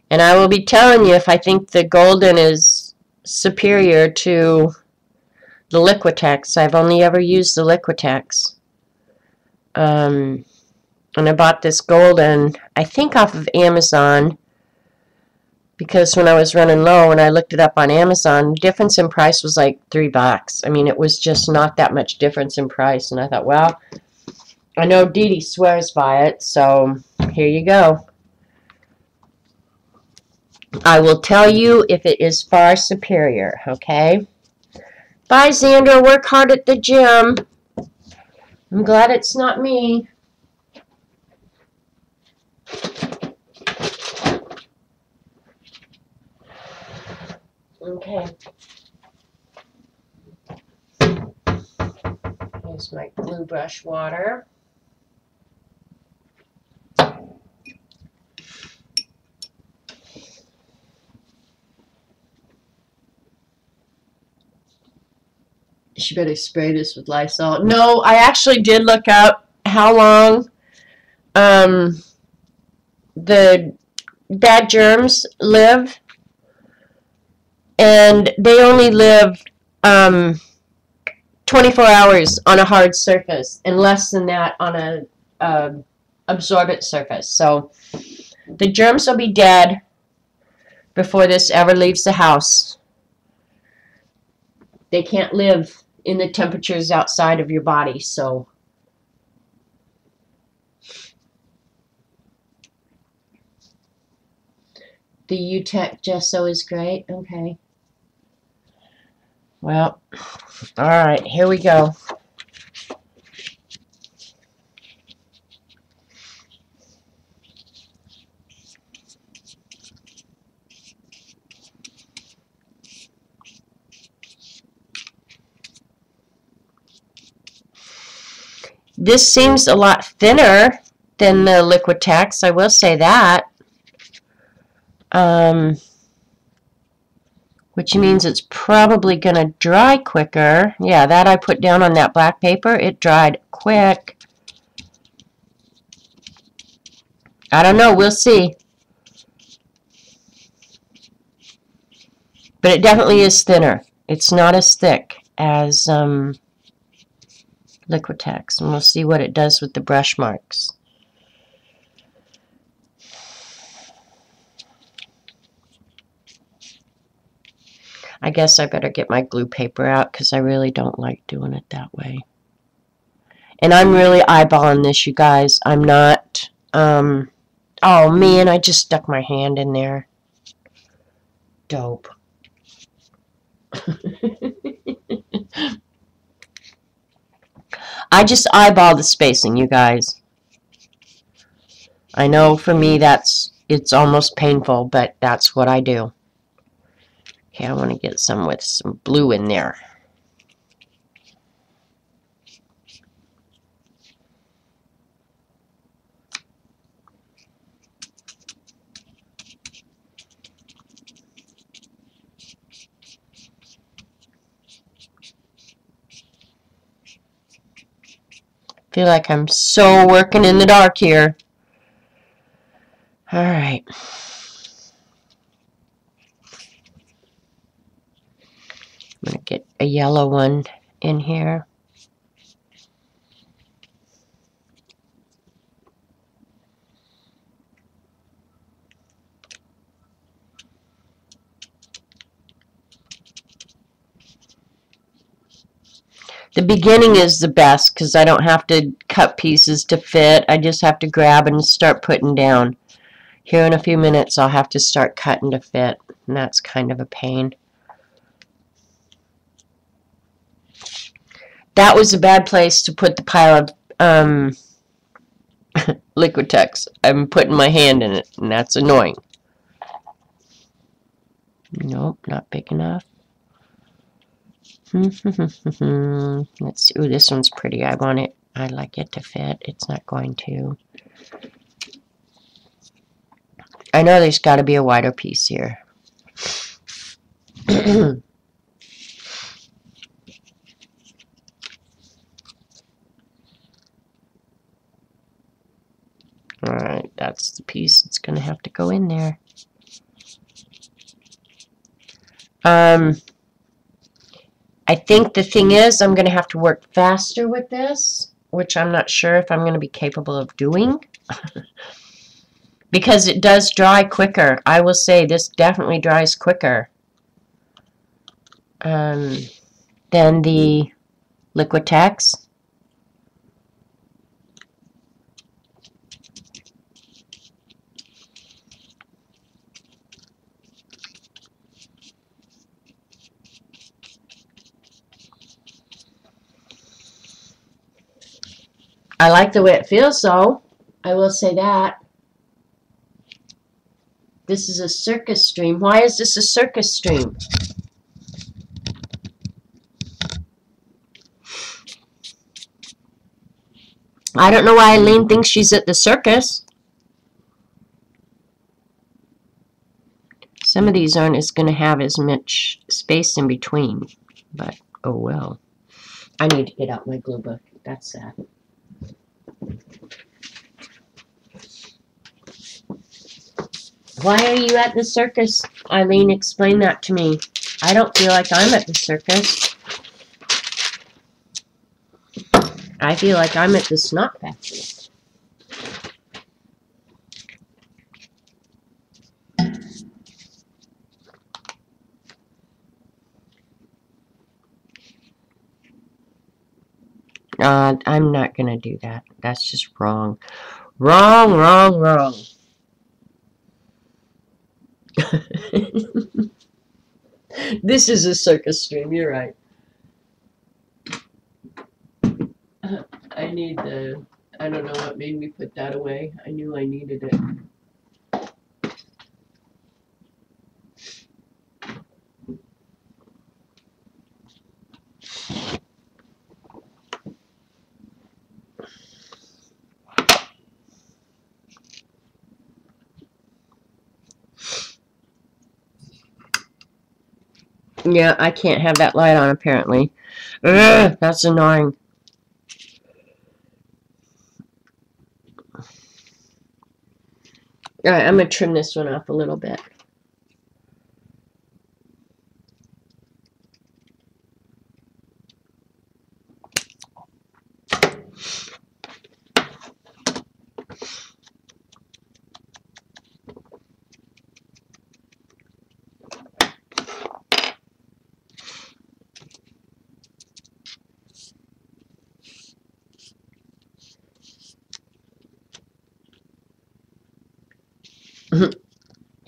And I will be telling you if I think the golden is superior to the Liquitex. I've only ever used the Liquitex. And I bought this golden, I think off of Amazon, because when I was running low and I looked it up on Amazon, the difference in price was like $3. I mean, it was just not that much difference in price. And I thought, well, I know Dee Dee swears by it, so here you go. I will tell you if it is far superior, okay? Bye, Xandra. Work hard at the gym. I'm glad it's not me. Okay. Here's my glue brush water. She better spray this with Lysol. No, I actually did look up how long the bad germs live. And they only live 24 hours on a hard surface and less than that on a absorbent surface. So the germs will be dead before this ever leaves the house. They can't live in the temperatures outside of your body, so the UTEC gesso is great. Okay. Well, all right, here we go. This seems a lot thinner than the Liquitex, I will say that. Which means it's probably going to dry quicker. Yeah, that I put down on that black paper. It dried quick. I don't know. We'll see. But it definitely is thinner. It's not as thick as Liquitex. And we'll see what it does with the brush marks. I guess I better get my glue paper out because I really don't like doing it that way. And I'm really eyeballing this, you guys. I'm not, oh man, I just stuck my hand in there. Dope. I just eyeball the spacing, you guys. I know for me it's almost painful, but that's what I do. Okay, I want to get some with some blue in there. feel like I'm so working in the dark here. All right. I'm going to get a yellow one in here. The beginning is the best because I don't have to cut pieces to fit. I just have to grab and start putting down. Here in a few minutes I'll have to start cutting to fit, and that's kind of a pain. That was a bad place to put the pile of Liquitex. I'm putting my hand in it, and that's annoying. Nope, not big enough. Let's see. Ooh, this one's pretty. I want it. I like it to fit. It's not going to. I know there's got to be a wider piece here. Alright, that's the piece that's going to have to go in there. I think the thing is I'm going to have to work faster with this, which I'm not sure if I'm going to be capable of doing. Because it does dry quicker. I will say this definitely dries quicker than the Liquitex. I like the way it feels, though. I will say that. This is a circus stream. Why is this a circus stream? I don't know why Eileen thinks she's at the circus. Some of these aren't as going to have as much space in between. But, oh well. I need to get out my glue book. That's sad. Why are you at the circus, Eileen? Explain that to me. I don't feel like I'm at the circus. I feel like I'm at the snot factory. I'm not going to do that. That's just wrong. Wrong, wrong, wrong. This is a circus stream, you're right. I need the... I don't know what made me put that away. I knew I needed it. Yeah, I can't have that light on, apparently. Ugh, that's annoying. Alright, I'm going to trim this one off a little bit.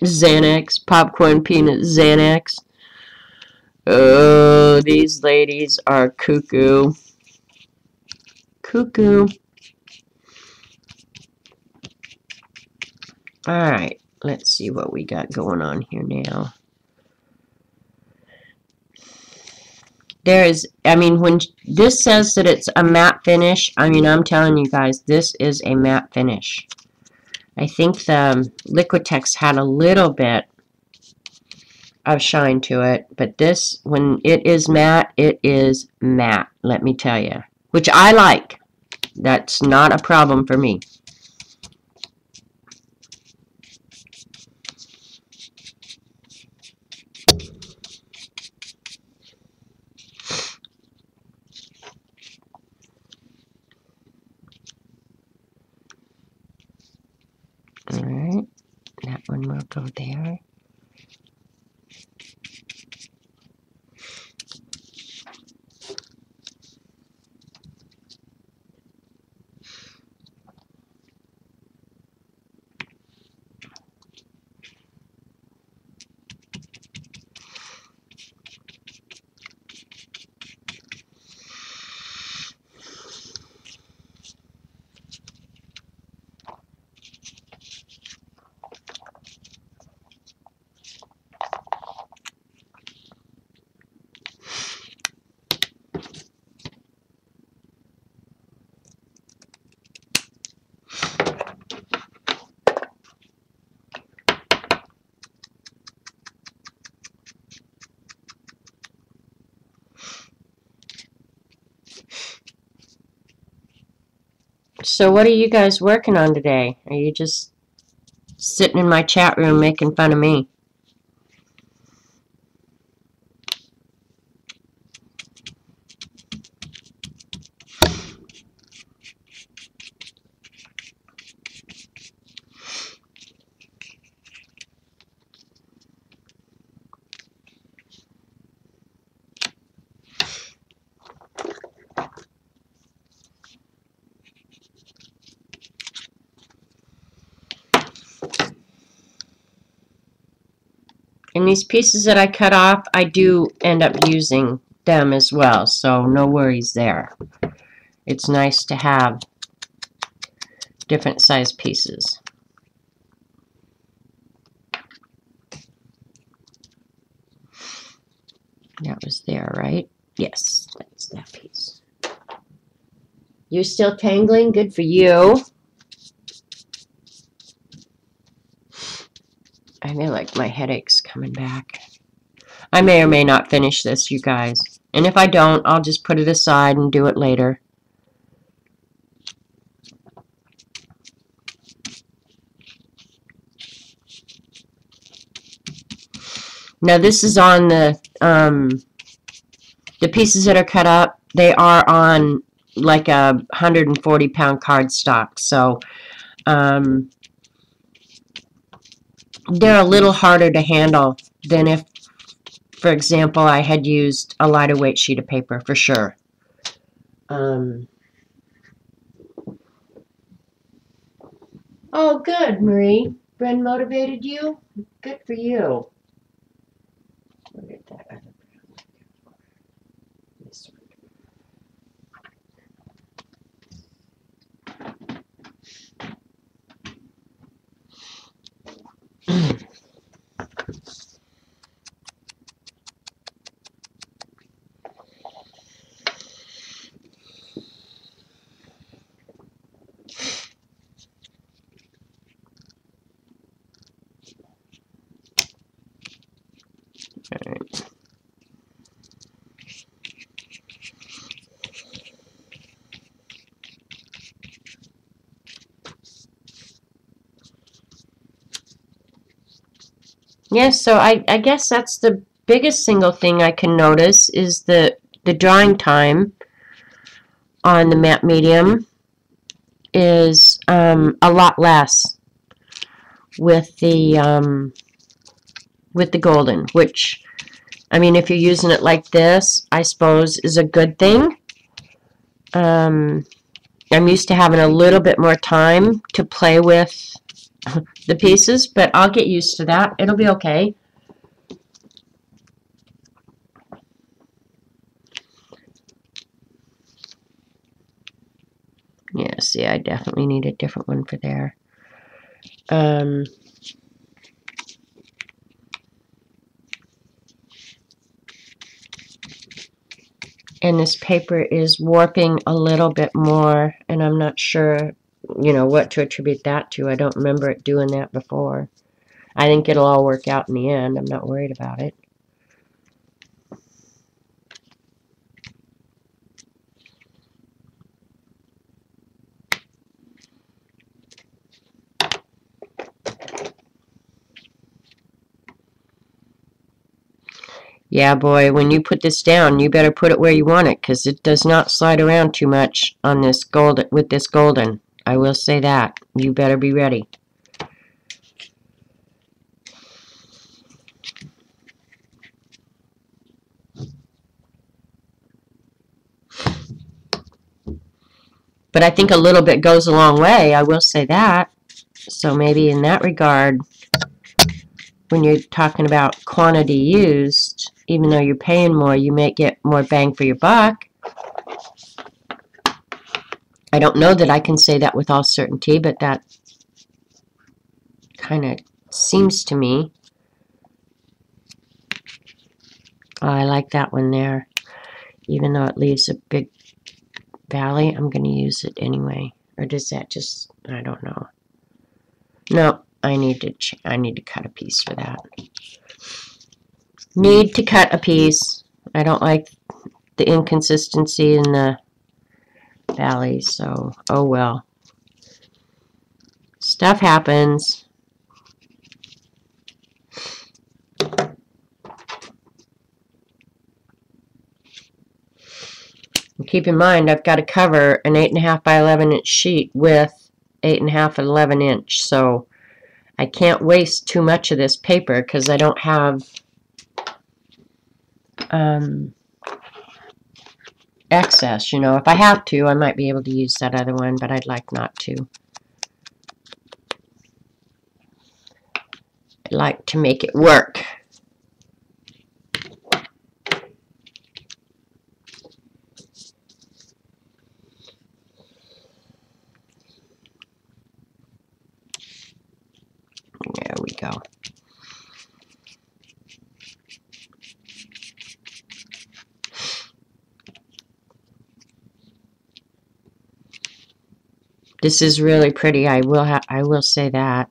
Xanax, popcorn peanut Xanax. Oh, these ladies are cuckoo. Cuckoo. Alright, let's see what we got going on here now. There is, I mean, when this says that it's a matte finish, I mean, I'm telling you guys, this is a matte finish. I think the Liquitex had a little bit of shine to it, but this, when it is matte, let me tell you. Which I like. That's not a problem for me. Alright, that one will go there. So what are you guys working on today? Are you just sitting in my chat room making fun of me? And these pieces that I cut off, I do end up using them as well, so no worries there. It's nice to have different size pieces. That was there, right? Yes, that's that piece. You still tangling? Good for you. I feel like my headache's coming back. I may or may not finish this, you guys. And if I don't, I'll just put it aside and do it later. Now this is on the pieces that are cut up. They are on like a 140-pound cardstock, so they're a little harder to handle than if, for example, I had used a lighter weight sheet of paper, for sure. Oh, good, Marie. Bren motivated you? Good for you. Look at that other this one. All right. Yes, so I guess that's the biggest single thing I can notice is the drawing time on the matte medium is a lot less with the golden, which, I mean, if you're using it like this, I suppose is a good thing. I'm used to having a little bit more time to play with the pieces, but I'll get used to that. It'll be okay. Yeah, see, I definitely need a different one for there. And this paper is warping a little bit more, and I'm not sure, you know, what to attribute that to. I don't remember it doing that before. I think it'll all work out in the end. I'm not worried about it. Yeah, boy, when you put this down, you better put it where you want it, because it does not slide around too much on this golden, with this golden. I will say that. You better be ready. But I think a little bit goes a long way, I will say that. So maybe in that regard, when you're talking about quantity used, even though you're paying more, you may get more bang for your buck. I don't know that I can say that with all certainty, but that kind of seems to me. Oh, I like that one there. Even though it leaves a big valley, I'm going to use it anyway. Or does that just, I don't know. No, I need to cut a piece for that. Need to cut a piece. I don't like the inconsistency in the valley, so oh well. Stuff happens. And keep in mind, I've got to cover an 8.5 by 11 inch sheet with 8.5 and 11 inch, so I can't waste too much of this paper because I don't have excess. You know, if I have to, I might be able to use that other one, but I'd like not to. I'd like to make it work. There we go. This is really pretty. I will say that.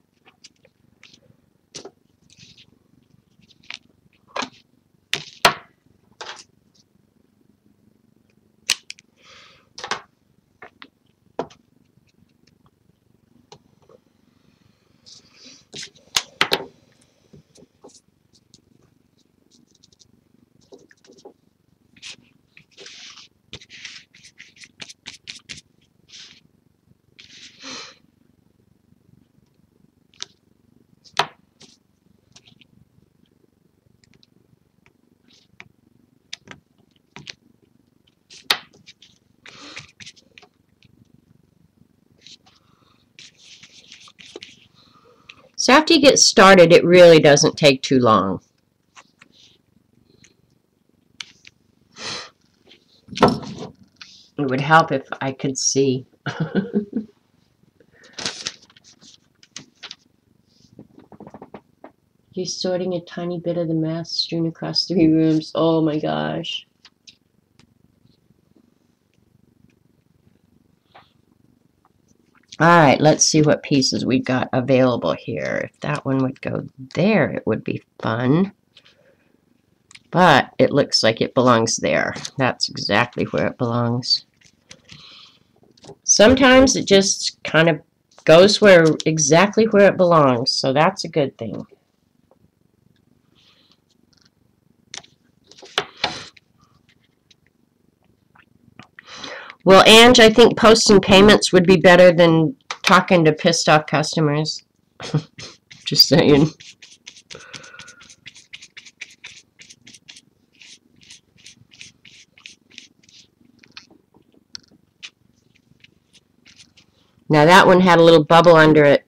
So after you get started, it really doesn't take too long. It would help if I could see. You're sorting a tiny bit of the mess strewn across 3 rooms. Oh my gosh. Alright, let's see what pieces we got available here. If that one would go there, it would be fun. But it looks like it belongs there. That's exactly where it belongs. Sometimes it just kind of goes exactly where it belongs, so that's a good thing. Well, Ange, I think posting payments would be better than talking to pissed off customers. Just saying. Now that one had a little bubble under it,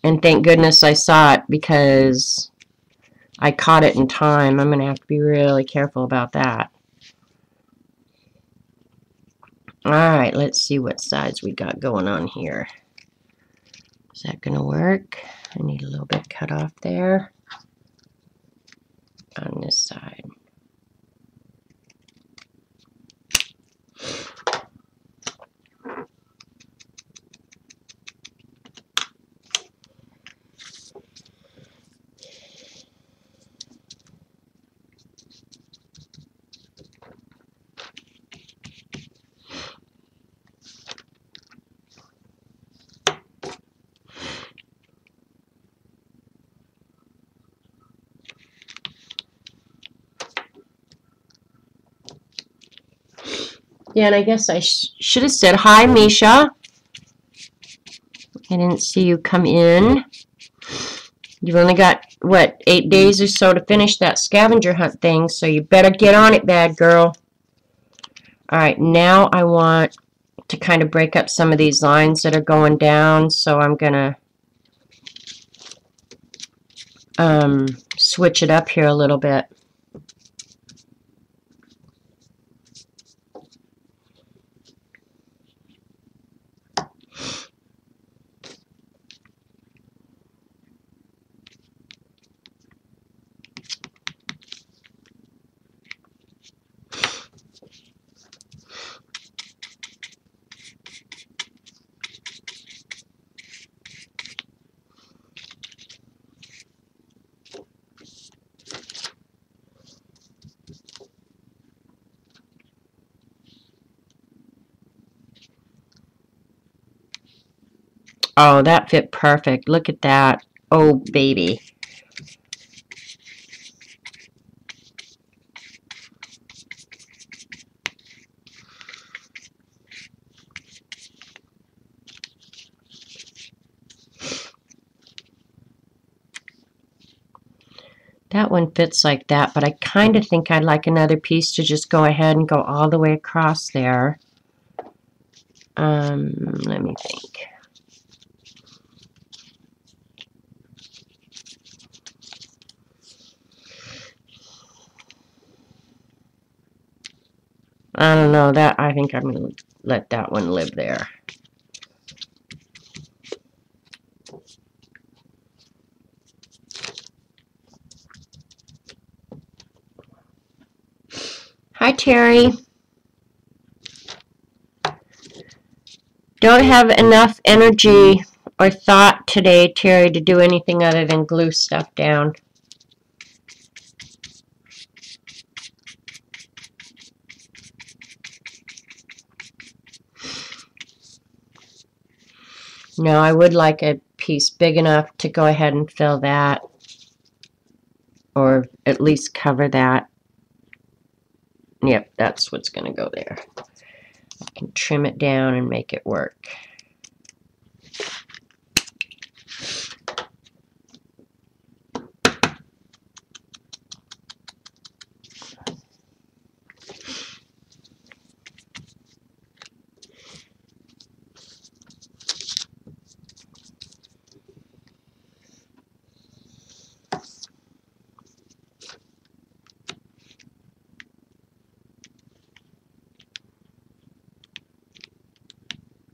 and thank goodness I saw it because I caught it in time. I'm going to have to be really careful about that. Alright, let's see what sides we got going on here. Is that going to work? I need a little bit cut off there on this side. Yeah, and I guess I should have said, hi, Misha. I didn't see you come in. You've only got, what, 8 days or so to finish that scavenger hunt thing, so you better get on it, bad girl. All right, now I want to kind of break up some of these lines that are going down, so I'm going to switch it up here a little bit. Oh, that fit perfect. Look at that. Oh, baby. That one fits like that, but I kind of think I'd like another piece to just go ahead and go all the way across there. Let me think. I don't know, that I think I'm going to let that one live there. Hi, Terry. Don't have enough energy or thought today, Terry, to do anything other than glue stuff down. No, I would like a piece big enough to go ahead and fill that, or at least cover that. Yep, that's what's going to go there. I can trim it down and make it work.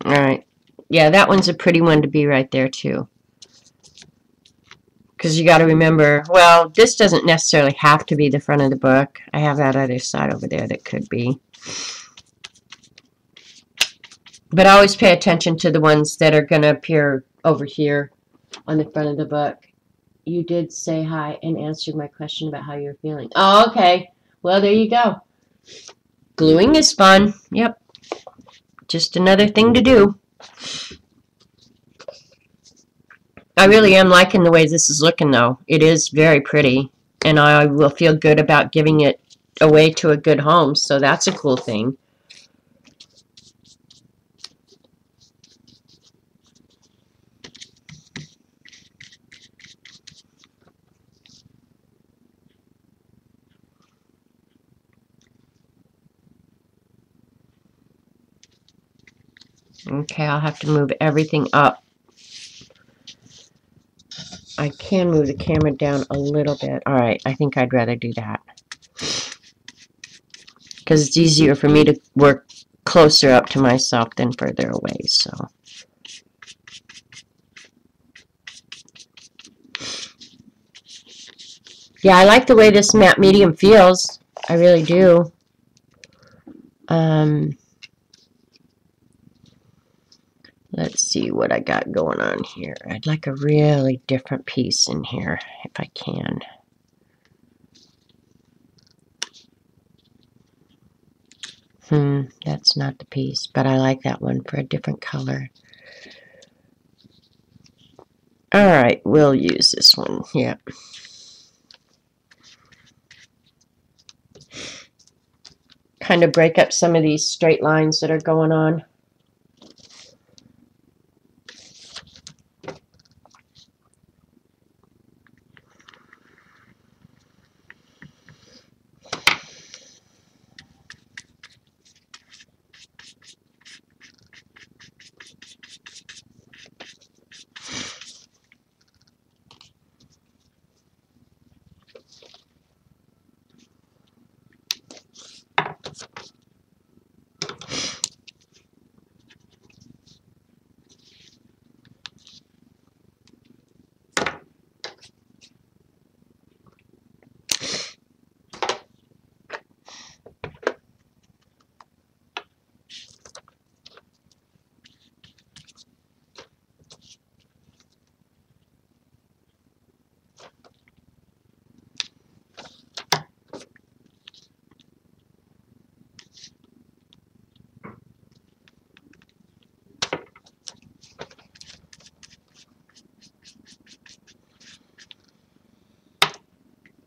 All right. Yeah, that one's a pretty one to be right there, too. Because you got to remember, well, this doesn't necessarily have to be the front of the book. I have that other side over there that could be. But always pay attention to the ones that are going to appear over here on the front of the book. You did say hi and answered my question about how you're feeling. Oh, okay. Well, there you go. Gluing is fun. Yep. Just another thing to do. I really am liking the way this is looking, though. It is very pretty, and I will feel good about giving it away to a good home, so that's a cool thing. Okay, I'll have to move everything up. I can move the camera down a little bit. All right, I think I'd rather do that, because it's easier for me to work closer up to myself than further away, so. Yeah, I like the way this matte medium feels. I really do. Let's see what I got going on here. I'd like a really different piece in here, if I can. That's not the piece, but I like that one for a different color. All right, we'll use this one. Yeah. kind of break up some of these straight lines that are going on.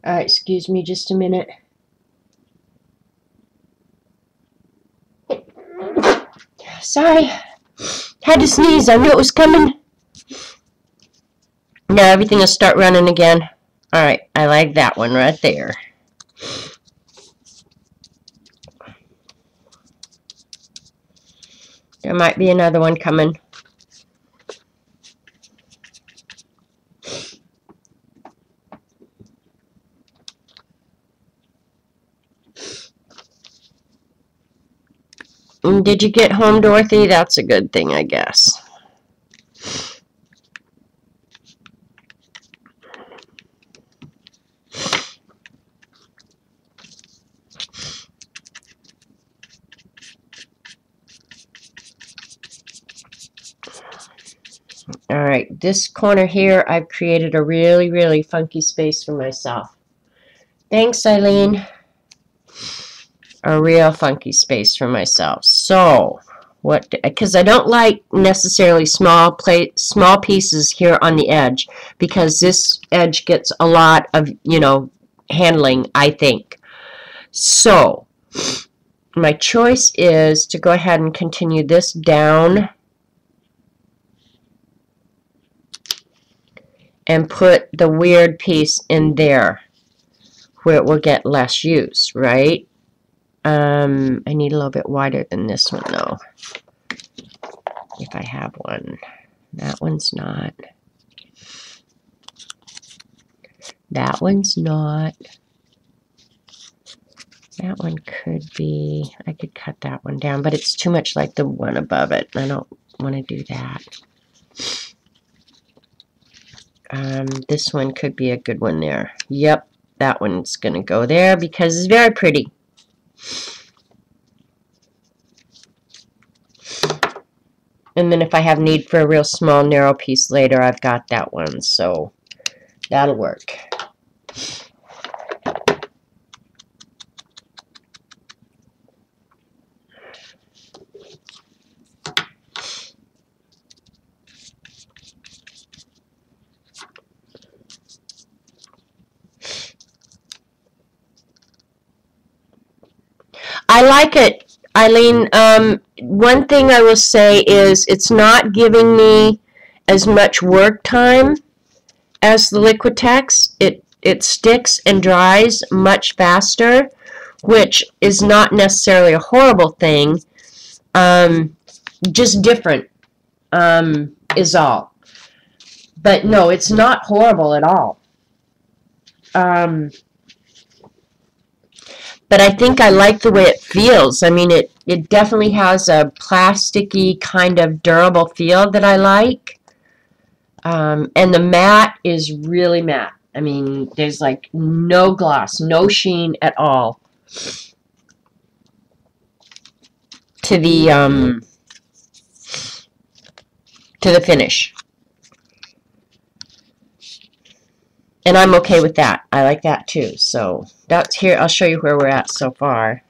All right, excuse me just a minute. Sorry. Had to sneeze. I knew it was coming. Now everything will start running again. All right, I like that one right there. There might be another one coming. Did you get home, Dorothy? That's a good thing, I guess. All right, this corner here, I've created a really, really funky space for myself. Thanks, Eileen. A real funky space for myself. So, what? Because I don't like necessarily small pieces here on the edge, because this edge gets a lot of, you know, handling, I think. So, my choice is to go ahead and continue this down and put the weird piece in there where it will get less use, right? I need a little bit wider than this one, though, if I have one. That one's not. That one's not. That one could be. I could cut that one down, but it's too much like the one above it. I don't want to do that. This one could be a good one there. Yep, that one's going to go there because it's very pretty. And then if I have need for a real small, narrow piece later, I've got that one. So that'll work. I like it, Eileen. One thing I will say is it's not giving me as much work time as the Liquitex. It sticks and dries much faster, which is not necessarily a horrible thing. Just different is all. But no, it's not horrible at all. But I think I like the way it feels. I mean, it definitely has a plasticky kind of durable feel that I like. And the matte is really matte. I mean, there's like no gloss, no sheen at all to the finish. And I'm okay with that. I like that too. So that's here. I'll show you where we're at so far.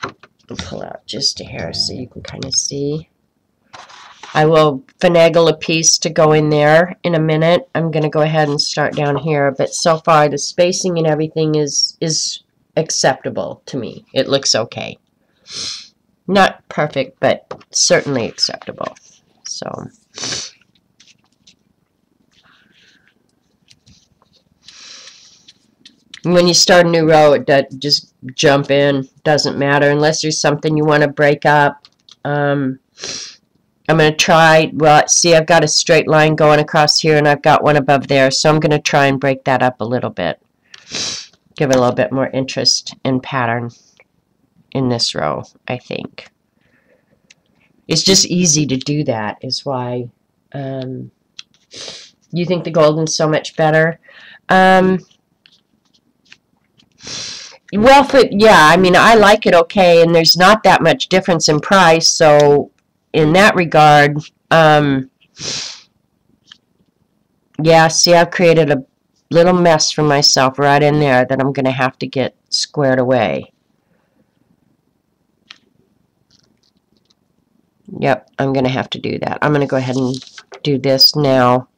I'll pull out just a hair so you can kind of see. I will finagle a piece to go in there in a minute. I'm going to go ahead and start down here. But so far the spacing and everything is acceptable to me. It looks okay. Not perfect, but certainly acceptable. So when you start a new row, just jump in. Doesn't matter unless there's something you want to break up. I'm going to try, well, see, I've got a straight line going across here, and I've got one above there, so I'm going to try and break that up a little bit. Give it a little bit more interest and pattern in this row, I think. It's just easy to do that, is why you think the golden's so much better. Well, yeah, I mean, I like it okay, and there's not that much difference in price, so in that regard, yeah, see, I've created a little mess for myself right in there that I'm going to have to get squared away. Yep, I'm going to have to do that. I'm going to go ahead and do this now.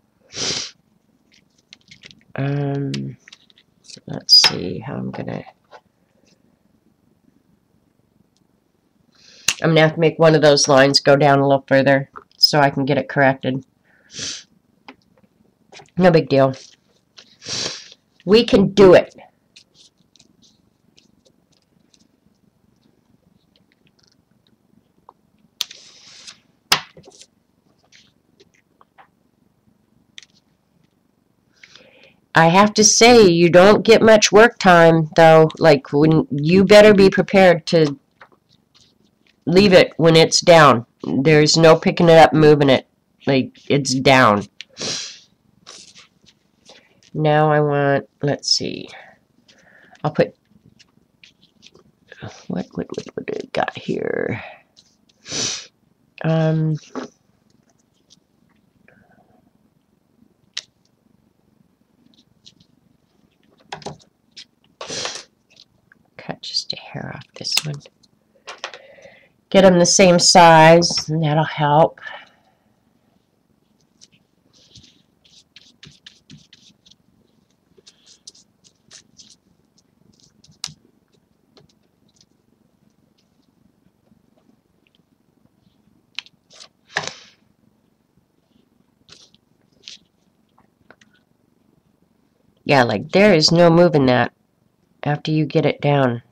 Let's see how I'm going to have to make one of those lines go down a little further so I can get it corrected. No big deal. We can do it. I have to say, you don't get much work time, though. Like, when you better be prepared to leave it when it's down. There's no picking it up and moving it. Like, it's down. Now I want, let's see. I'll put, what do I got here? Cut just a hair off this one. Get them the same size, and that'll help. Yeah, like there is no moving that after you get it down.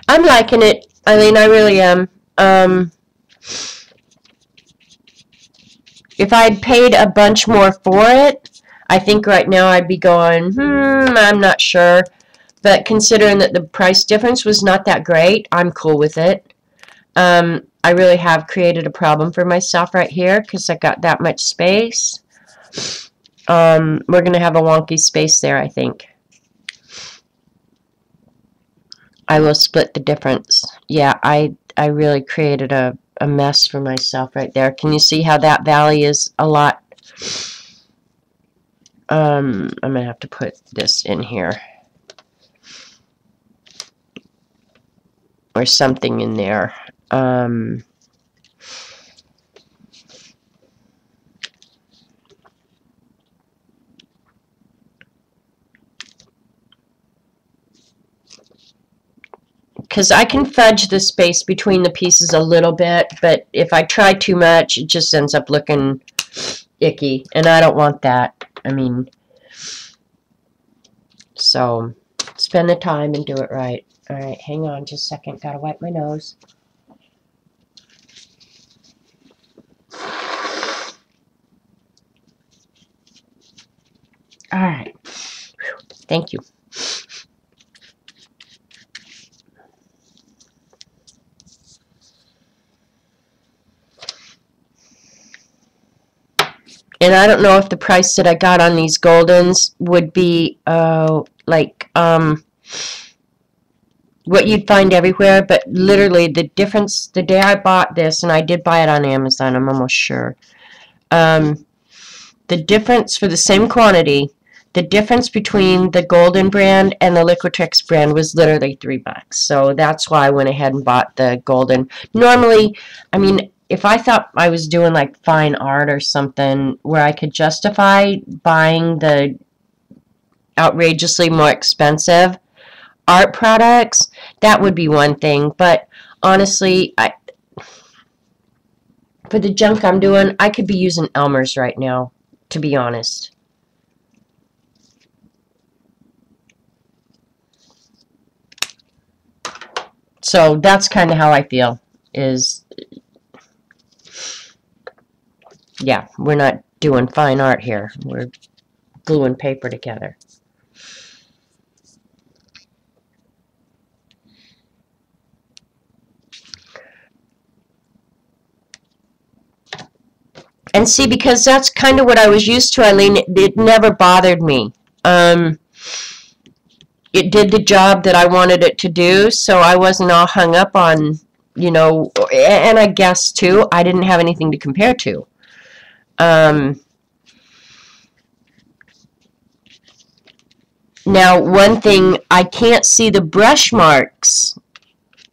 I'm liking it, Eileen, I really am. If I'd paid a bunch more for it, I think right now I'd be going, I'm not sure. But considering that the price difference was not that great, I'm cool with it. I really have created a problem for myself right here because I got that much space. We're going to have a wonky space there, I think. I will split the difference. Yeah, I really created a mess for myself right there. Can you see how that valley is a lot? I'm going to have to put this in here. Or something in there. Because I can fudge the space between the pieces a little bit, but if I try too much, it just ends up looking icky, and I don't want that. I mean, so spend the time and do it right. All right, hang on just a second. Gotta wipe my nose. All right. Whew. Thank you. And I don't know if the price that I got on these Goldens would be like what you'd find everywhere, but literally the difference, the day I bought this, and I did buy it on Amazon, I'm almost sure, the difference for the same quantity, the difference between the Golden brand and the Liquitex brand was literally $3. So that's why I went ahead and bought the Golden. Normally, I mean, if I thought I was doing like fine art or something where I could justify buying the outrageously more expensive art products, that would be one thing. But honestly, for the junk I'm doing, I could be using Elmer's right now, to be honest. So that's kind of how I feel, is, yeah, we're not doing fine art here. We're gluing paper together. And see, because that's kind of what I was used to, Eileen, it never bothered me. It did the job that I wanted it to do, so I wasn't all hung up on, you know, and I guess, too, I didn't have anything to compare to. Now, one thing, I can't see the brush marks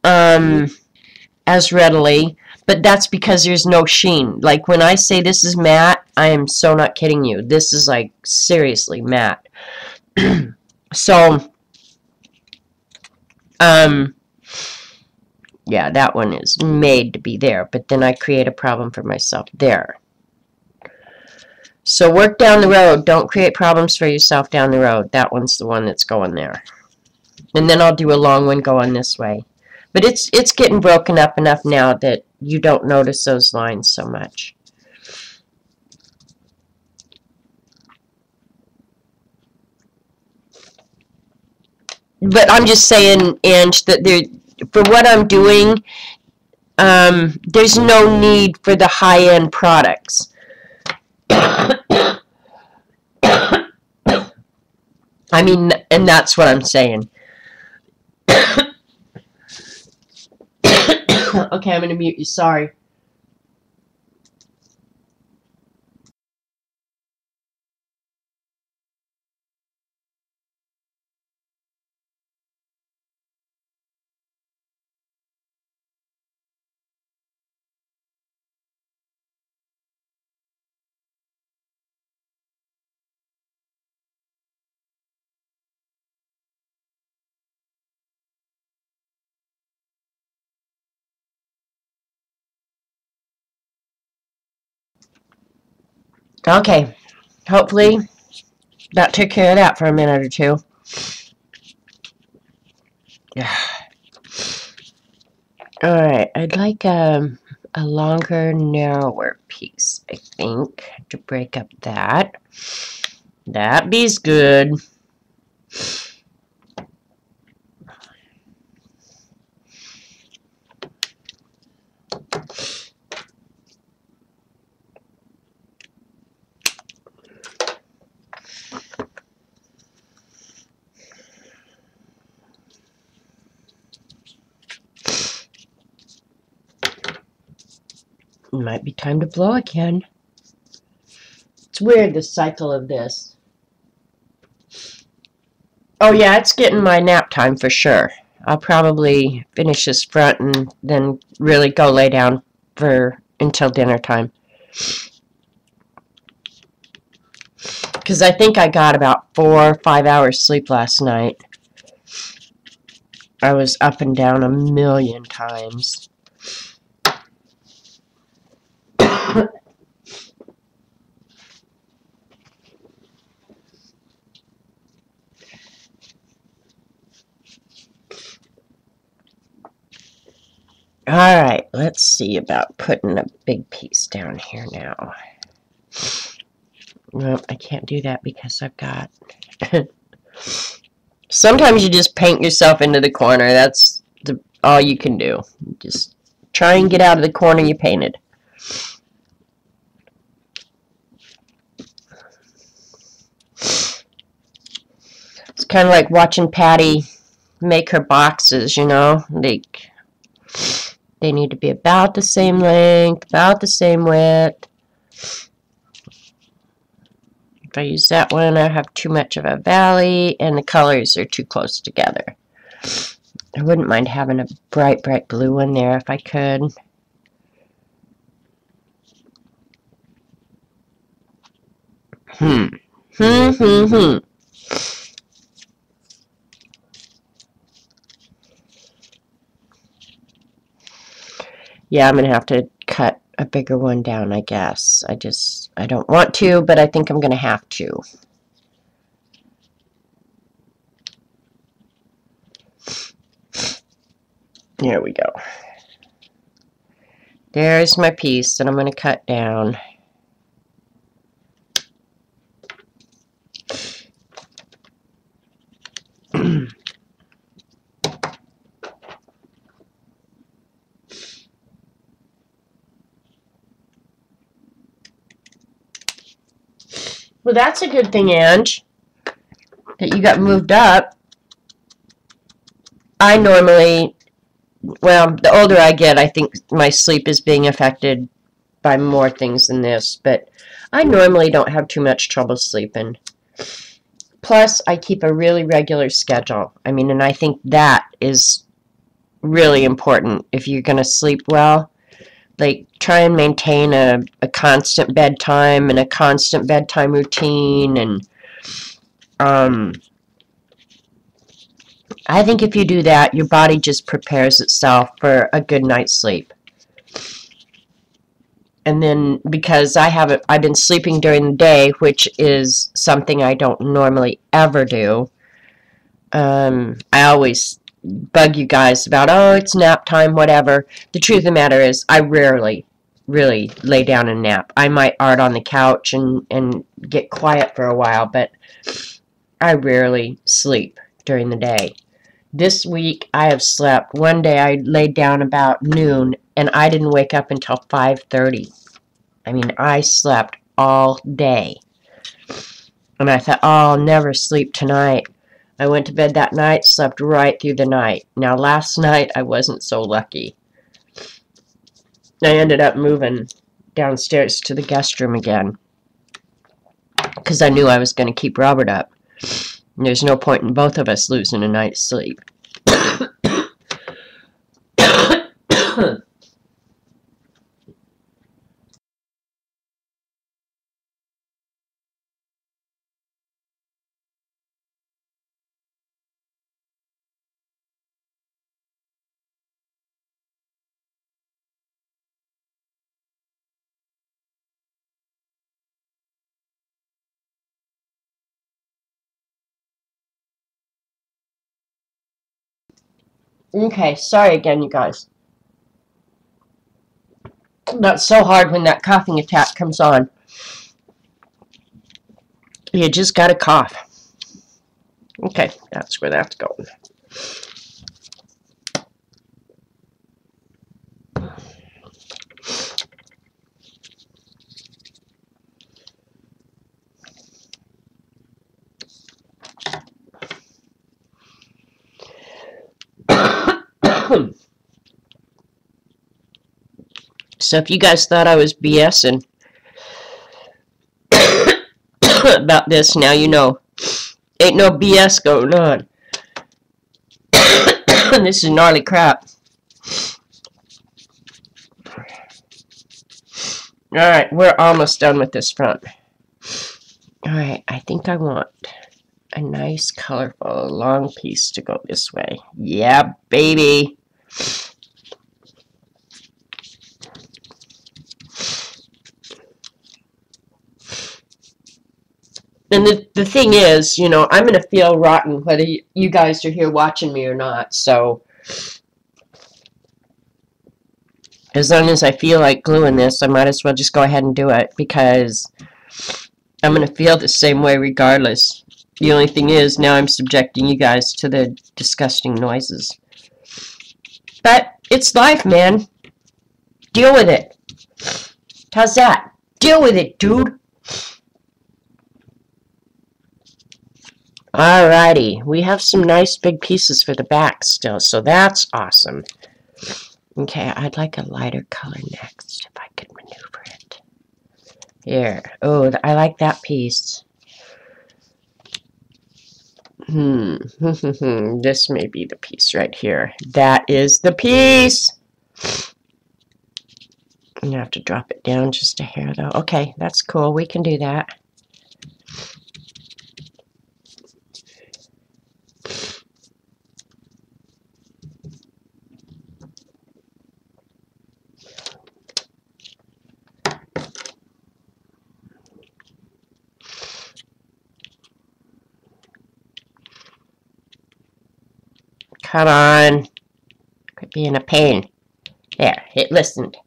as readily, but that's because there's no sheen. Like, when I say this is matte, I am so not kidding you. This is, like, seriously matte. So, yeah, that one is made to be there, but then I create a problem for myself there. So work down the road. Don't create problems for yourself down the road. That one's the one that's going there. And then I'll do a long one going this way. But it's getting broken up enough now that you don't notice those lines so much. But I'm just saying, Ange, that for what I'm doing, there's no need for the high-end products. I mean, and that's what I'm saying. Okay, I'm going to mute you. Sorry. Okay. Hopefully that took care of that for a minute or two. Alright, I'd like a longer, narrower piece, I think, to break up that. That be's good. Might be time to blow again. It's weird, the cycle of this. Oh yeah, it's getting my nap time for sure. I'll probably finish this front and then really go lay down until dinner time. Because I think I got about 4 or 5 hours sleep last night. I was up and down a million times. Alright, let's see about putting a big piece down here now. Well, I can't do that because I've got... Sometimes you just paint yourself into the corner. That's all you can do. Just try and get out of the corner you painted. It's kind of like watching Patty make her boxes, you know? They need to be about the same length, about the same width. If I use that one, I have too much of a valley, and the colors are too close together. I wouldn't mind having a bright, bright blue one there if I could. Yeah, I'm going to have to cut a bigger one down, I guess. I don't want to, but I think I'm going to have to. There we go. There's my piece that I'm going to cut down. Well, that's a good thing, Ange, that you got moved up. I normally, well, the older I get, I think my sleep is being affected by more things than this, but I normally don't have too much trouble sleeping. Plus, I keep a really regular schedule. I mean, and I think that is really important if you're going to sleep well. Like, try and maintain a constant bedtime and a constant bedtime routine. And I think if you do that, your body just prepares itself for a good night's sleep. And then, because I've been sleeping during the day, which is something I don't normally ever do. I always bug you guys about, oh, it's nap time, whatever. The truth of the matter is, I rarely really lay down and nap. I might art on the couch and get quiet for a while, but I rarely sleep during the day. This week, I have slept. One day, I laid down about noon, and I didn't wake up until 5:30. I mean, I slept all day. And I thought, oh, I'll never sleep tonight. I went to bed that night, slept right through the night. Now, last night, I wasn't so lucky. I ended up moving downstairs to the guest room again, because I knew I was going to keep Robert up. And there's no point in both of us losing a night's sleep. Okay, sorry again, you guys. That's so hard when that coughing attack comes on. You just gotta cough. Okay, that's where that's going. So if you guys thought I was BSing about this, now you know. Ain't no BS going on. This is gnarly crap. Alright, we're almost done with this front. Alright, I think I want a nice, colorful, long piece to go this way. Yeah, baby. And the thing is, you know, I'm going to feel rotten whether you guys are here watching me or not. So, as long as I feel like gluing this, I might as well just go ahead and do it, because I'm going to feel the same way regardless. The only thing is, now I'm subjecting you guys to the disgusting noises. But it's life, man. Deal with it. How's that? Deal with it, dude. Alrighty, we have some nice big pieces for the back still, so that's awesome. Okay, I'd like a lighter color next, if I could maneuver it. Here. Oh, I like that piece. This may be the piece right here. That is the piece. You have to drop it down just a hair, though. Okay, that's cool. We can do that. Come on. Quit being a pain. There, it listened.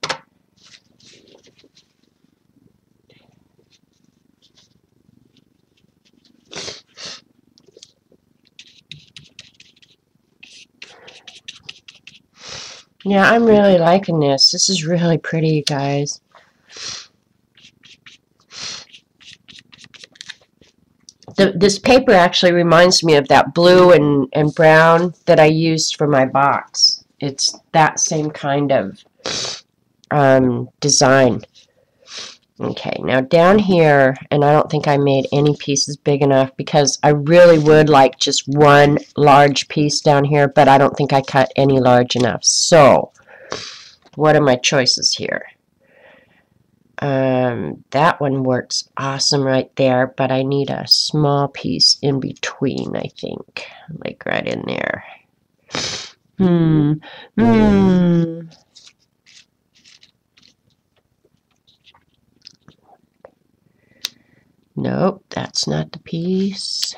Yeah, I'm really liking this. This is really pretty, you guys. This paper actually reminds me of that blue and brown that I used for my box. It's that same kind of design. Okay, now down here, and I don't think I made any pieces big enough because I really would like just one large piece down here, but I don't think I cut any large enough. So, what are my choices here? That one works awesome right there, but I need a small piece in between, I think. Like right in there. Nope, that's not the piece.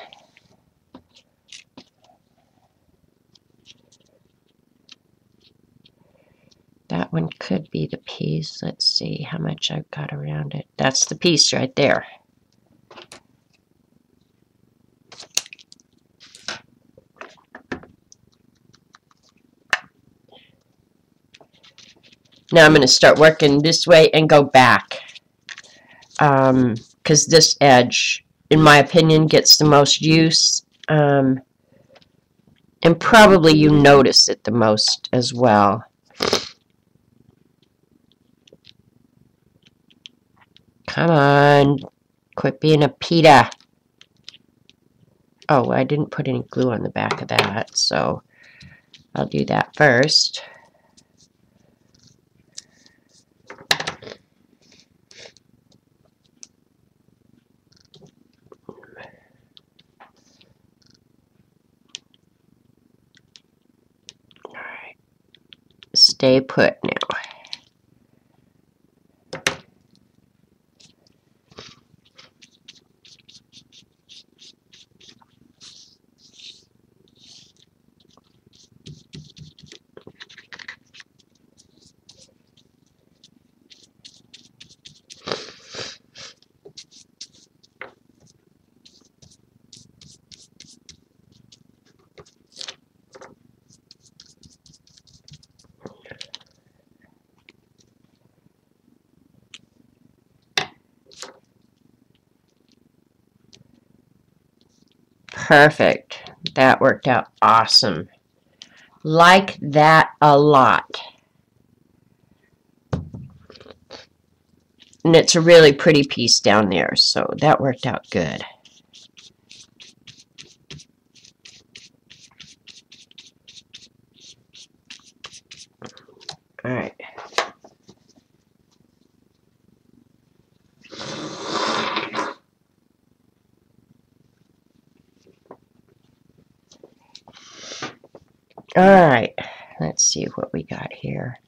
That one could be the piece. Let's see how much I've got around it. That's the piece right there. Now I'm going to start working this way and go back. Because this edge, in my opinion, gets the most use. And probably you notice it the most as well. Come on. Quit being a pita. Oh, I didn't put any glue on the back of that, so I'll do that first. Alright. Stay put now. Perfect. That worked out awesome. Like that a lot. And it's a really pretty piece down there, so that worked out good. Alright. Alright, let's see what we got here.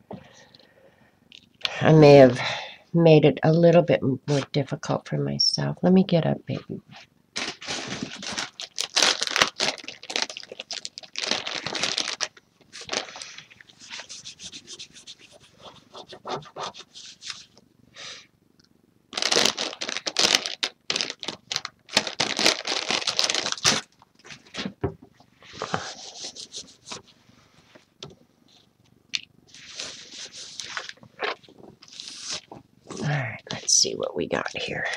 I may have made it a little bit more difficult for myself. Let me get up, baby. Alright, let's see what we got here.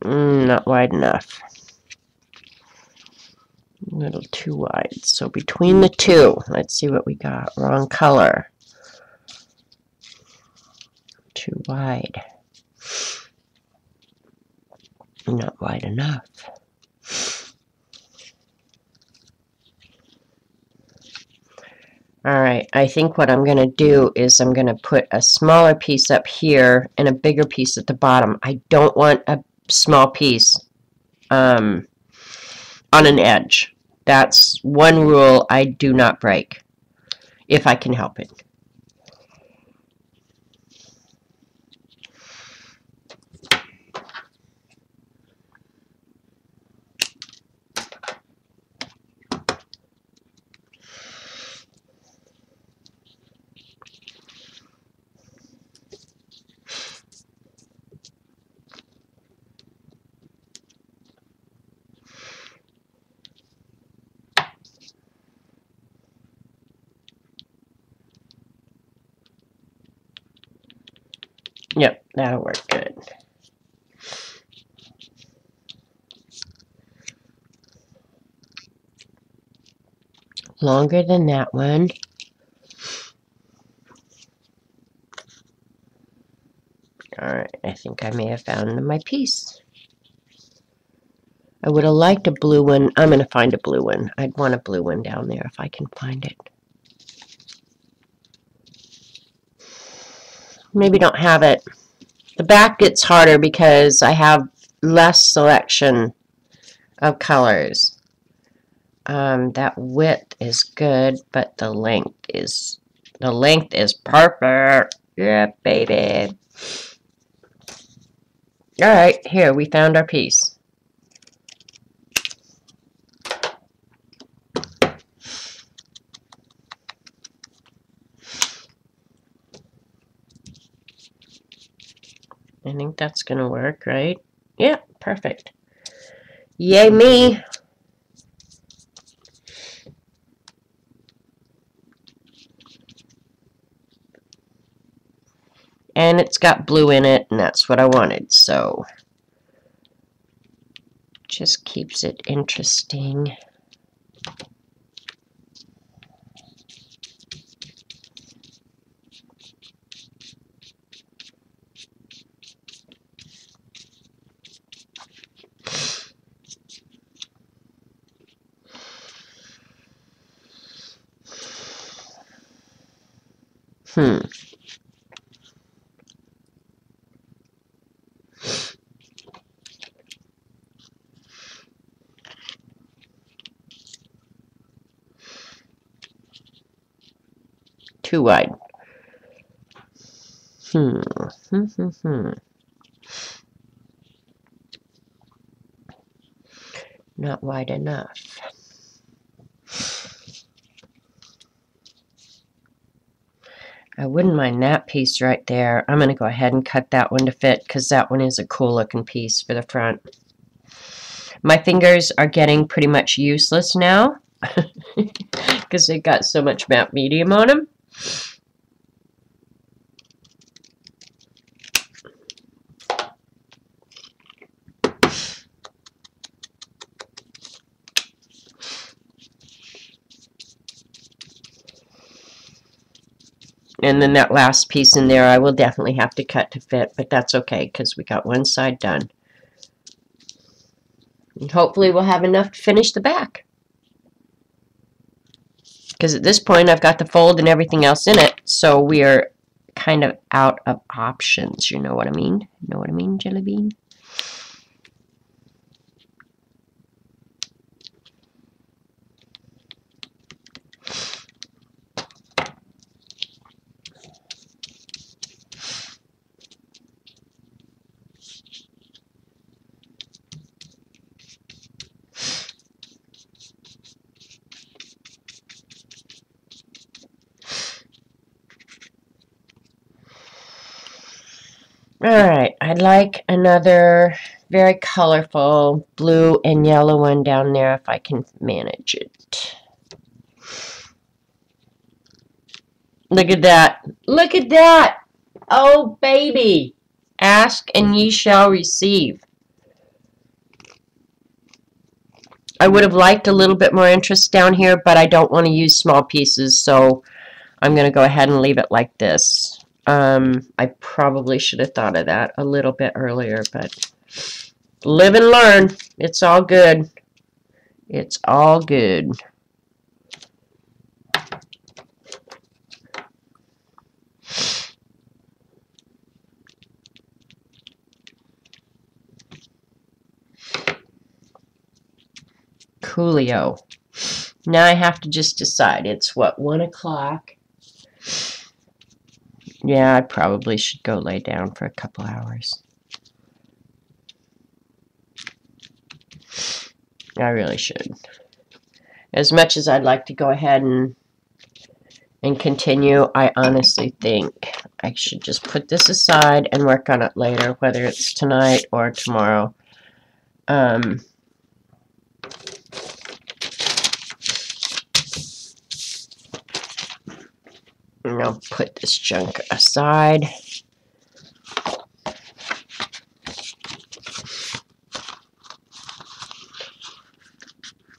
Not wide enough. A little too wide. So between the two, let's see what we got. Wrong color. too wide. Not wide enough. Alright, I think what I'm going to do is I'm going to put a smaller piece up here and a bigger piece at the bottom. I don't want a small piece on an edge. That's one rule I do not break, if I can help it. Yep, that'll work good. Longer than that one. Alright, I think I may have found my piece. I would have liked a blue one. I'm going to find a blue one. I'd want a blue one down there if I can find it. Maybe don't have it. The back gets harder because I have less selection of colors. That width is good, but the length is perfect. Yeah, baby. All right, here we found our piece. I think that's going to work, right? Yeah, perfect. Yay me! And it's got blue in it, and that's what I wanted, so just keeps it interesting. Too wide. Not wide enough. I wouldn't mind that piece right there. I'm going to go ahead and cut that one to fit because that one is a cool looking piece for the front. My fingers are getting pretty much useless now because they got so much matte medium on them. And then that last piece in there I will definitely have to cut to fit, but that's okay because we got one side done. And hopefully we'll have enough to finish the back. Because at this point I've got the fold and everything else in it, so we are kind of out of options. You know what I mean? You know what I mean, Jelly Bean? Alright, I'd like another very colorful blue and yellow one down there if I can manage it. Look at that. Look at that. Oh, baby. Ask and ye shall receive. I would have liked a little bit more interest down here, but I don't want to use small pieces, so I'm going to go ahead and leave it like this. I probably should have thought of that a little bit earlier, but live and learn. It's all good. It's all good. Coolio. Now I have to just decide. It's what, 1 o'clock? Yeah, I probably should go lay down for a couple hours. I really should. As much as I'd like to go ahead and continue, I honestly think I should just put this aside and work on it later, whether it's tonight or tomorrow. And I'll put this junk aside.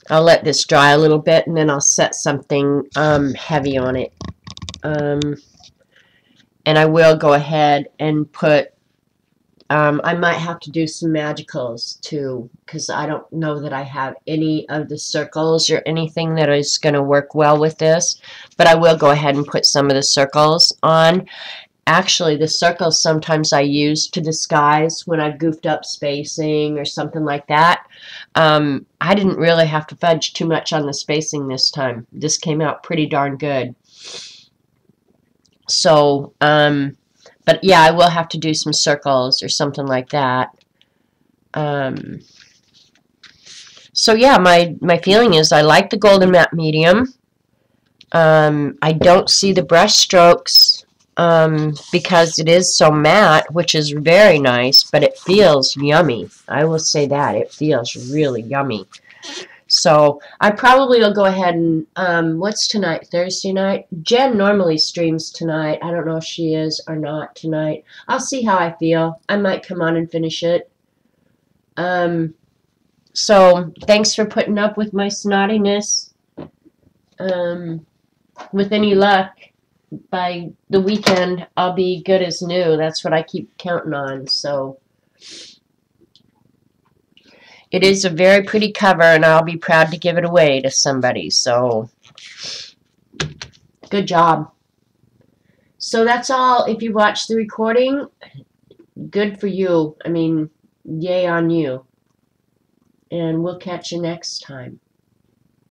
I'll let this dry a little bit, and then I'll set something heavy on it. And I will go ahead and put, I might have to do some magicals too, because I don't know that I have any of the circles or anything that is going to work well with this. But I will go ahead and put some of the circles on. Actually, the circles sometimes I use to disguise when I've goofed up spacing or something like that. I didn't really have to fudge too much on the spacing this time. This came out pretty darn good. So, but yeah, I will have to do some circles or something like that. So yeah, my feeling is I like the Golden Matte Medium. I don't see the brush strokes because it is so matte, which is very nice, but it feels yummy. I will say that. It feels really yummy. So I probably will go ahead and, what's tonight? Thursday night? Jen normally streams tonight. I don't know if she is or not tonight. I'll see how I feel. I might come on and finish it. So thanks for putting up with my snottiness. With any luck, by the weekend, I'll be good as new. That's what I keep counting on. So it is a very pretty cover, and I'll be proud to give it away to somebody. So good job. So that's all. If you watch the recording, good for you. I mean, yay on you. And we'll catch you next time.